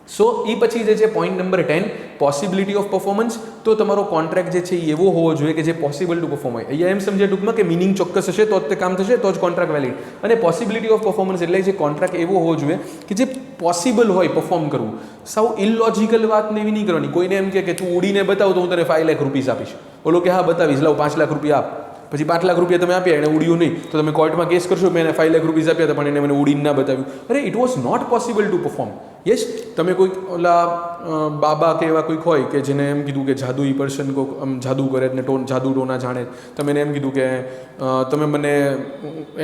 સો એ પછી જે છે point number 10 possibility of performance. તો તમારો કોન્ટ્રાક્ટ જે છે એ એવો હોવો જોઈએ કે જે પોસિબલ ટુ પરફોર્મ હોય. અહીંયા એમ સમજે ટૂંકમાં કે મિનિંગ ચોક્કસ હશે તો જ તે કામ થશે, તો જ કોન્ટ્રાક્ટ વેલિડ. અને પોસિબિલિટી ઓફ પરફોર્મન્સ એટલે જે કોન્ટ્રાક્ટ એવો હોવો જોઈએ કે જે પોસિબલ હોય પરફોર્મ કરવું. સાવ ઇલોજિકલ વાત ને એવી નહીં કરવાની. કોઈને એમ કે તું ઉડીને બતાવ તો હું તને 5 લાખ રૂપિયા આપીશ. બોલો કે હા બતાવીશ, લાવ 5 લાખ રૂપિયા આપ. પછી 5 લાખ રૂપિયા તમે આપ્યા, એને ઉડ્યું નહીં તો તમે કોર્ટમાં કેસ કરશો મેં એને 5 લાખ રૂપિયા આપ્યા હતા પણ એને મને ઉડીને ના બતાવ્યું. અરે it was not possible to perform. Yes, તમે કોઈક ઓલા બાબા કે એવા કોઈક હોય કે જેને એમ કીધું કે જાદુ ઈ પર્સન કોઈક જાદુ કરે ને જાદુ ટોના જાણે, તમે એને એમ કીધું કે તમે મને,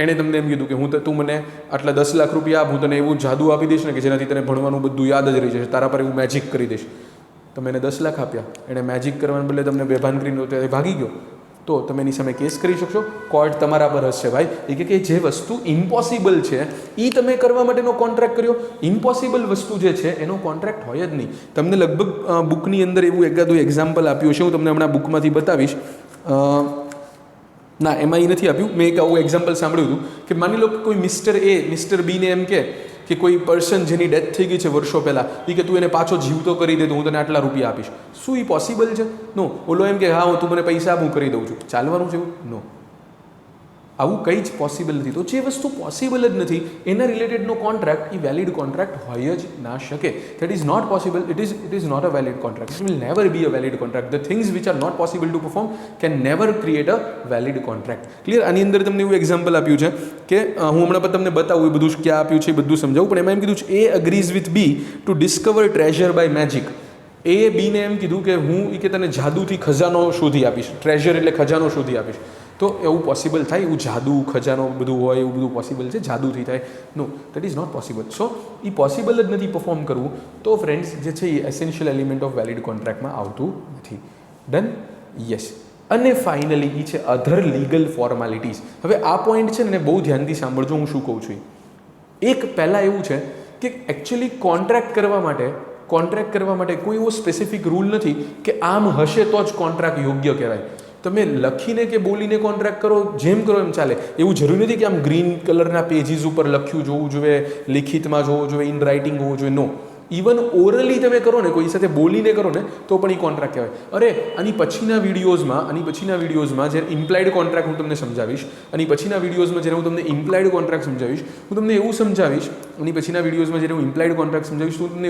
એણે તમને એમ કીધું કે તું મને આટલા 10 લાખ રૂપિયા આપ, હું તને એવું જાદુ આપી દઈશ ને કે જેનાથી તને ભણવાનું બધું યાદ જ રહી જશે, તારા પર એવું મેજિક કરી દઈશ. તમે એને 10 લાખ આપ્યા, એણે મેજિક કરવાને બદલે તમને બેભાન કરીને ભાગી ગયો, તો તમે એની સામે કેસ કરી શકશો. કોર્ટ તમારા પર હશે ભાઈ. એ કે જે વસ્તુ ઇમ્પોસિબલ છે એ તમે કરવા માટેનો કોન્ટ્રાક્ટ કર્યો. ઇમ્પોસિબલ વસ્તુ જે છે એનો કોન્ટ્રાક્ટ હોય જ નહીં. તમને લગભગ બુકની અંદર એવું એકાદું એક્ઝામ્પલ આપ્યું છે, હું તમને હમણાં બુકમાંથી બતાવીશ. ના, એમાં એ નથી આપ્યું. મેં એક આવું એક્ઝામ્પલ સાંભળ્યું હતું કે માની લો કે કોઈ મિસ્ટર એ મિસ્ટર બીને એમ કે કોઈ પર્સન જેની ડેથ થઈ ગઈ છે વર્ષો પહેલાં, એ કે તું એને પાછો જીવતો કરી દે તો હું તને આટલા રૂપિયા આપીશ. શું એ પોસિબલ છે? નો. ઓલો એમ કે હા તું મને પૈસા આપ, હું કરી દઉં છું. ચાલવાનું છે એવું? નો. આવું કંઈ જ પોસિબલ નથી. તો જે વસ્તુ પોસિબલ જ નથી એના રિલેટેડનો કોન્ટ્રાક્ટ એ વેલિડ કોન્ટ્રાક્ટ હોય જ ના શકે. That is not possible. It is not a valid contract. It will never be a valid contract. The things which are not possible to perform can never create a valid contract. Clear? આની અંદર તમને એવું example આપ્યું છે કે હું હમણાં પર તમને બતાવું એ બધું ક્યાં આપ્યું છે એ બધું સમજાવું, પણ એમાં એમ કીધું છે A agrees with B to discover treasure by magic. A બીને એમ કીધું કે હું કે તને જાદુથી ખજાનો શોધી આપીશ. ટ્રેઝર એટલે ખજાનો શોધી આપીશ. તો એવું પોસિબલ થાય? એવું જાદુ ખજાનો બધું હોય એવું બધું પોસિબલ છે? જાદુથી થાય? No, that is not possible. So એ પોસિબલ જ નથી પરફોર્મ કરવું. તો ફ્રેન્ડ્સ જે છે એ એસેન્શિયલ એલિમેન્ટ ઓફ વેલિડ કોન્ટ્રાક્ટમાં આવતું નથી. ડન? યસ. અને ફાઇનલી એ છે અધર લીગલ ફોર્માલિટીઝ. હવે આ પોઈન્ટ છે ને બહુ ધ્યાનથી સાંભળજો હું શું કહું છું. એક પહેલાં એવું છે કે એકચ્યુઅલી કોન્ટ્રાક્ટ કરવા માટે કોઈ એવો સ્પેસિફિક રૂલ નથી કે આમ હશે તો જ કોન્ટ્રાક્ટ યોગ્ય કહેવાય. તમે લખીને કે બોલીને કોન્ટ્રાક્ટ કરો, જેમ કરો એમ ચાલે. એવું જરૂરી નથી કે આમ ગ્રીન કલરના પેજીસ ઉપર લખ્યું જોવું જોઈએ, લિખિતમાં જોવું જોઈએ, ઇન રાઇટિંગ હોવું જોઈએ. નો. ઇવન ઓરલી તમે કરો ને, કોઈ સાથે બોલીને કરો ને તો પણ એ કોન્ટ્રાક્ટ કહેવાય. અરે આની પછીના વિડીયોઝમાં જ્યારે ઇમ્પ્લાઇડ કોન્ટ્રાક્ટ હું તમને સમજાવીશ, આની પછીના વિડીયોઝમાં જ્યારે હું તમને ઇમ્પ્લાઇડ કોન્ટ્રાક્ટ સમજાવીશ, હું તમને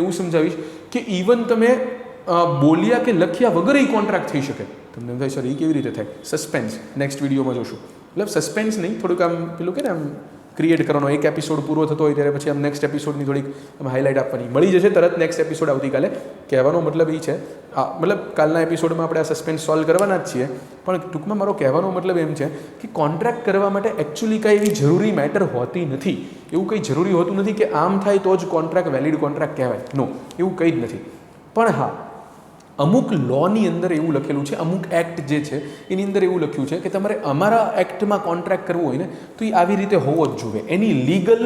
એવું સમજાવીશ કે ઇવન તમે બોલ્યા કે લખ્યા વગર એ કોન્ટ્રાક્ટ થઈ શકે. તમને થાય સર એ કેવી રીતે થાય? સસ્પેન્સ નેક્સ્ટ વિડીયોમાં જોશું. મતલબ સસ્પેન્સ નહીં, થોડુંક આમ પેલું કે ને આમ ક્રિએટ કરવાનો. એક એપિસોડ પૂરો થતો હોય ત્યારે પછી આમ નેક્સ્ટ એપિસોડની થોડીક આમ હાઇલાઇટ આપવાની મળી જશે તરત. નેક્સ્ટ એપિસોડ આવતીકાલે. કહેવાનો મતલબ એ છે, મતલબ કાલના એપિસોડમાં આપણે આ સસ્પેન્સ સોલ્વ કરવાના જ છીએ, પણ ટૂંકમાં મારો કહેવાનો મતલબ એમ છે કે કોન્ટ્રાક્ટ કરવા માટે એકચ્યુઅલી કાંઈ એવી જરૂરી મેટર હોતી નથી. એવું કંઈ જરૂરી હોતું નથી કે આમ થાય તો જ કોન્ટ્રાક્ટ વેલિડ કોન્ટ્રાક્ટ કહેવાય. નો, એવું કંઈ જ નથી. પણ હા, અમુક લોની અંદર એવું લખેલું છે, અમુક એક્ટ જે છે એની અંદર એવું લખ્યું છે કે તમારે અમારા એક્ટમાં કોન્ટ્રાક્ટ કરવું હોય ને તો એ આવી રીતે હોવો જ જોઈએ. એની લીગલ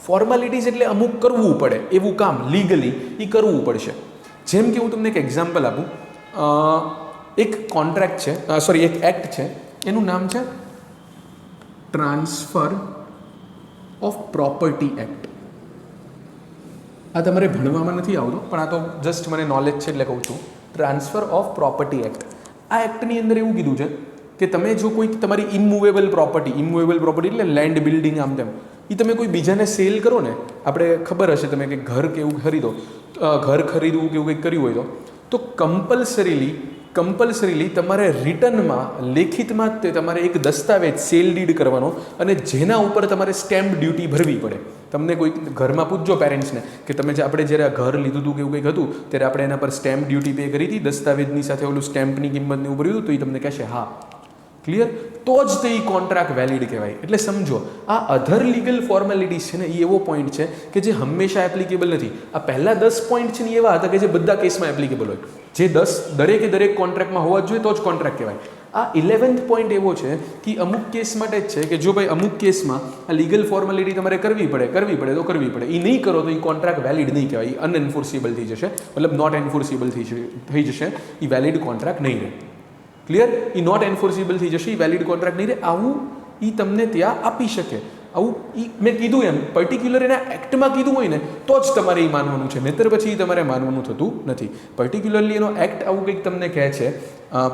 ફોર્માલિટીઝ એટલે અમુક કરવું પડે એવું કામ લીગલી એ કરવું પડશે. જેમ કે હું તમને એક એક્ઝામ્પલ આપું. એક કોન્ટ્રાક્ટ છે, એક એક્ટ છે, એનું નામ છે ટ્રાન્સફર ઓફ પ્રોપર્ટી એક્ટ. આ તમારે ભણવામાં નથી આવતું, પણ આ તો જસ્ટ મને નોલેજ છે એટલે કહું છું. Transfer of property act. આ એક્ટની અંદર એવું કીધું છે કે તમે જો કોઈ તમારી ઇમૂવેબલ પ્રોપર્ટી એટલે લેન્ડ, બિલ્ડિંગ, આમ તેમ, એ તમે કોઈ બીજાને સેલ કરો ને, આપણે ખબર હશે તમે કે ઘર કે એવું ઘર ખરીદવું કે એવું કંઈક કર્યું હોય તો કમ્પલસરીલી તમારે રિટર્નમાં લેખિતમાં જ તમારે એક દસ્તાવેજ સેલ ડીડ કરવાનો અને જેના ઉપર તમારે સ્ટેમ્પ ડ્યુટી ભરવી પડે. તમને કોઈ ઘરમાં પૂછજો પેરેન્ટ્સને કે આપણે જ્યારે આ ઘર લીધું હતું કે એવું કંઈક હતું ત્યારે આપણે એના પર સ્ટેમ્પ ડ્યુટી પે કરી હતી, દસ્તાવેજની સાથે ઓલું સ્ટેમ્પની કિંમતને એવું ભર્યું હતું, તો એ તમને કહેશે હા. ક્લિયર? તો જ તે કોન્ટ્રાક્ટ વેલિડ કહેવાય. એટલે સમજો, આ અધર લીગલ ફોર્માલિટીઝ છે ને એ એવો પોઈન્ટ છે કે જે હંમેશા એપ્લિકેબલ નથી. આ પહેલા 10 પોઈન્ટ છે ને એવા હતા કે જે બધા કેસમાં એપ્લિકેબલ હોય, જે 10 દરેક કોન્ટ્રાક્ટમાં હોવા જોઈએ તો જ કોન્ટ્રાક્ટ કહેવાય. આ 11th પોઈન્ટ એવો છે કે અમુક કેસ માટે જ છે કે જો ભાઈ અમુક કેસમાં આ લીગલ ફોર્માલિટી તમારે કરવી પડે તો કરવી પડે. એ નહીં કરો તો એ કોન્ટ્રાક્ટ વેલિડ નહીં કહેવાય, એ અનએન્ફોર્સિબલ થઈ જશે, મતલબ નોટ એન્ફોર્સિબલ થઈ જશે, એ વેલિડ કોન્ટ્રાક્ટ નહીં રહે. ક્લિયર? એ નોટ એન્ફોર્સિબલ થઈ જશે, એ વેલિડ કોન્ટ્રાક્ટ નહીં રહે. આવું એ તમને ત્યાં આપી શકે. આવું મેં કીધું એમ પર્ટિક્યુલર એના એક્ટમાં કીધું હોય ને તો જ તમારે એ માનવાનું છે, નહીંતર પછી તમારે માનવાનું થતું નથી. પર્ટિક્યુલરલી એનો એક્ટ આવું કંઈક તમને કહે છે,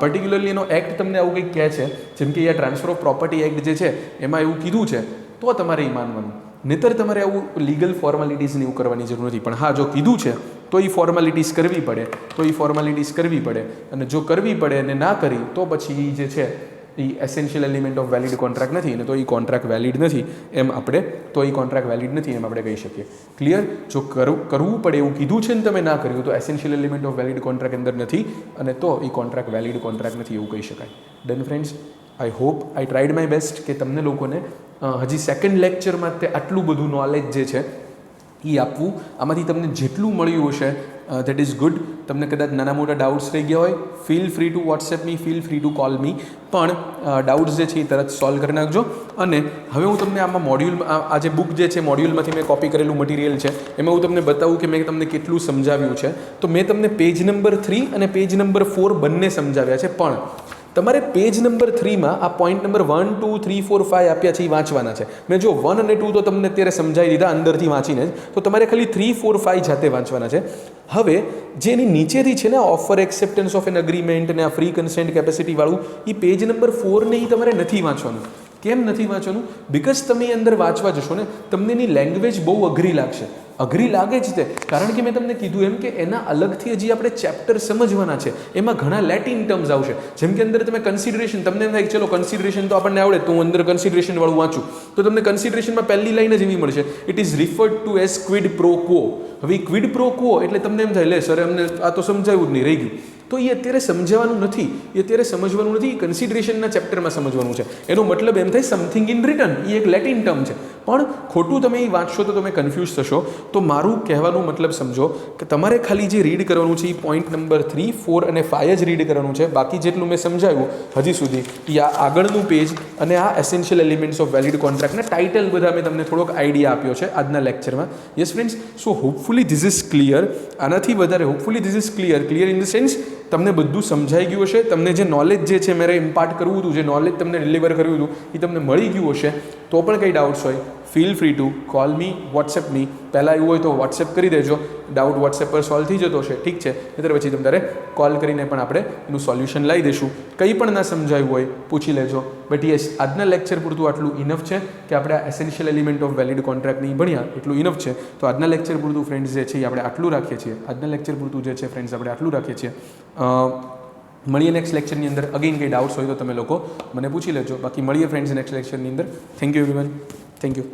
પર્ટિક્યુલરલી એનો એક્ટ તમને આવું કંઈક કહે છે, જેમ કે આ ટ્રાન્સફર ઓફ પ્રોપર્ટી એક્ટ જે છે એમાં એવું કીધું છે તો તમારે એ માનવાનું, નહીંતર તમારે આવું લીગલ ફોર્માલિટીઝને એવું કરવાની જરૂર નથી. પણ હા, જો કીધું છે તો એ ફોર્માલિટીઝ કરવી પડે, તો એ ફોર્માલિટીઝ કરવી પડે, અને જો કરવી પડે અને ના કરી તો પછી જે છે એ essential element of valid contract નથી, અને તો એ કોન્ટ્રાક્ટ વેલિડ નથી એમ આપણે, તો એ કોન્ટ્રાક્ટ વેલિડ નથી એમ આપણે કહી શકીએ. ક્લિયર? જો કરવું પડે એવું કીધું છે ને તમે ના કર્યું તો essential element of valid contract અંદર નથી, અને તો એ કોન્ટ્રાક્ટ વેલિડ કોન્ટ્રાક્ટ નથી એવું કહી શકાય. Done friends? I hope I tried my best કે તમને લોકોને હજી સેકન્ડ લેક્ચરમાં તે આટલું બધું નોલેજ જે છે એ આપવું. આમાંથી તમને જેટલું મળ્યું હશે દેટ ઇઝ ગુડ. તમને કદાચ નાના મોટા ડાઉટ્સ રહી ગયા હોય, feel free two WhatsApp me, feel free to call મી, પણ ડાઉટ્સ જે છે એ તરત સોલ્વ કરી નાખજો. અને હવે હું તમને આમાં મોડ્યુલ, આ જે બુક જે છે મોડ્યુલમાંથી મેં કોપી કરેલું મટીરિયલ છે એમાં હું તમને બતાવું કે મેં તમને કેટલું સમજાવ્યું છે. તો મેં તમને પેજ નંબર 3 અને પેજ નંબર 4 બંને સમજાવ્યા છે, પણ તમારે પેજ નંબર 3માં આ પોઈન્ટ નંબર 1, 2, 3, 4, 5 આપ્યા છે એ વાંચવાના છે. મેં જો 1 અને 2 તો તમને અત્યારે સમજાવી દીધા અંદરથી વાંચીને જ, તો તમારે ખાલી 3, 4, 5 જાતે વાંચવાના છે. હવે જે એની નીચેથી છે ને offer acceptance of an agreement અને આ ફ્રી કન્સેન્ટ કેપેસિટી વાળું, એ પેજ નંબર 4 ને એ તમારે નથી વાંચવાનું. કેમ નથી વાંચવાનું? બિકોઝ તમે અંદર વાંચવા જશો ને તમને એની લેંગ્વેજ બહુ અઘરી લાગશે. અઘરી લાગે જ તે કારણ કે મેં તમને કીધું એમ કે એના અલગથી હજી આપણે ચેપ્ટર સમજવાના છે, એમાં ઘણા લેટિન ટર્મ્સ આવશે. જેમ કે અંદર તમે કન્સિડરેશન, તમને એમ થાય ચલો કન્સિડરેશન તો આપણને આવડે, તો હું અંદર કન્સિડરેશન વાળું વાંચું તો તમને કન્સિડરેશનમાં પહેલી લાઈન જ એવી મળશે, it is referred to as quid pro quo. હવે ક્વિડ પ્રો ક્વો એટલે તમને એમ થાય લે સર અમને આ તો સમજાવ્યું જ નહીં, રહી ગયું. તો એ અત્યારે સમજાવવાનું નથી, એ અત્યારે સમજવાનું નથી, કન્સિડરેશનના ચેપ્ટરમાં સમજવાનું છે. એનો મતલબ એમ થાય સમથિંગ ઇન રિટર્ન, એ એક લેટિન ટર્મ છે, પણ ખોટું તમે એ વાંચશો તો તમે કન્ફ્યુઝ થશો. તો મારું કહેવાનું મતલબ સમજો કે તમારે ખાલી જે રીડ કરવાનું છે એ પોઈન્ટ નંબર 3, 4 અને 5 જ રીડ કરવાનું છે. બાકી જેટલું મેં સમજાવ્યું હજી સુધી એ આ આગળનું પેજ અને આ એસેન્શિયલ એલિમેન્ટ્સ ઓફ વેલિડ કોન્ટ્રાક્ટના ટાઇટલ બધા મેં તમને થોડોક આઈડિયા આપ્યો છે આજના લેક્ચરમાં. Yes friends, so hopefully this is clear. આનાથી વધારે hopefully this is clear. Clear in the sense તમને બધું સમજાઈ ગયું હશે, તમને જે નોલેજ જે છે મારે ઇમ્પાર્ટ કરવું હતું, જે નોલેજ તમને ડિલિવર કર્યું હતું એ તમને મળી ગયું હશે. તો પણ કંઈ ડાઉટ્સ હોય feel free to call me, WhatsApp me. પહેલાં એવું હોય તો વોટ્સએપ કરી દેજો, ડાઉટ વોટ્સએપ પર સોલ્વ થઈ જતો હશે, ઠીક છે. નહીંતર પછી તમારે કોલ કરીને પણ આપણે એનું સોલ્યુશન લાવી દઈશું. કંઈ પણ ના સમજાયું હોય પૂછી લેજો. બટ યસ, આજના લેક્ચર પૂરતું આટલું ઇનફ છે કે આપણે આ essential element of valid contract નહીં ભણ્યા એટલું ઇનફ છે. તો આજના લેક્ચર પૂરતું ફ્રેન્ડ્સ જે છે એ આપણે આટલું રાખીએ છીએ. આજના લેક્ચર પૂરતું જે છે ફ્રેન્ડ્સ આપણે આટલું રાખીએ છીએ. મળીએ નેક્સ્ટ લેક્ચરની અંદર. અગેન કંઈ ડાઉટ્સ હોય તો તમે લોકો મને પૂછી લેજો. બાકી મળીએ ફ્રેન્ડ્સ નેક્સ્ટ લેક્ચરની અંદર. Thank you everyone. Thank you.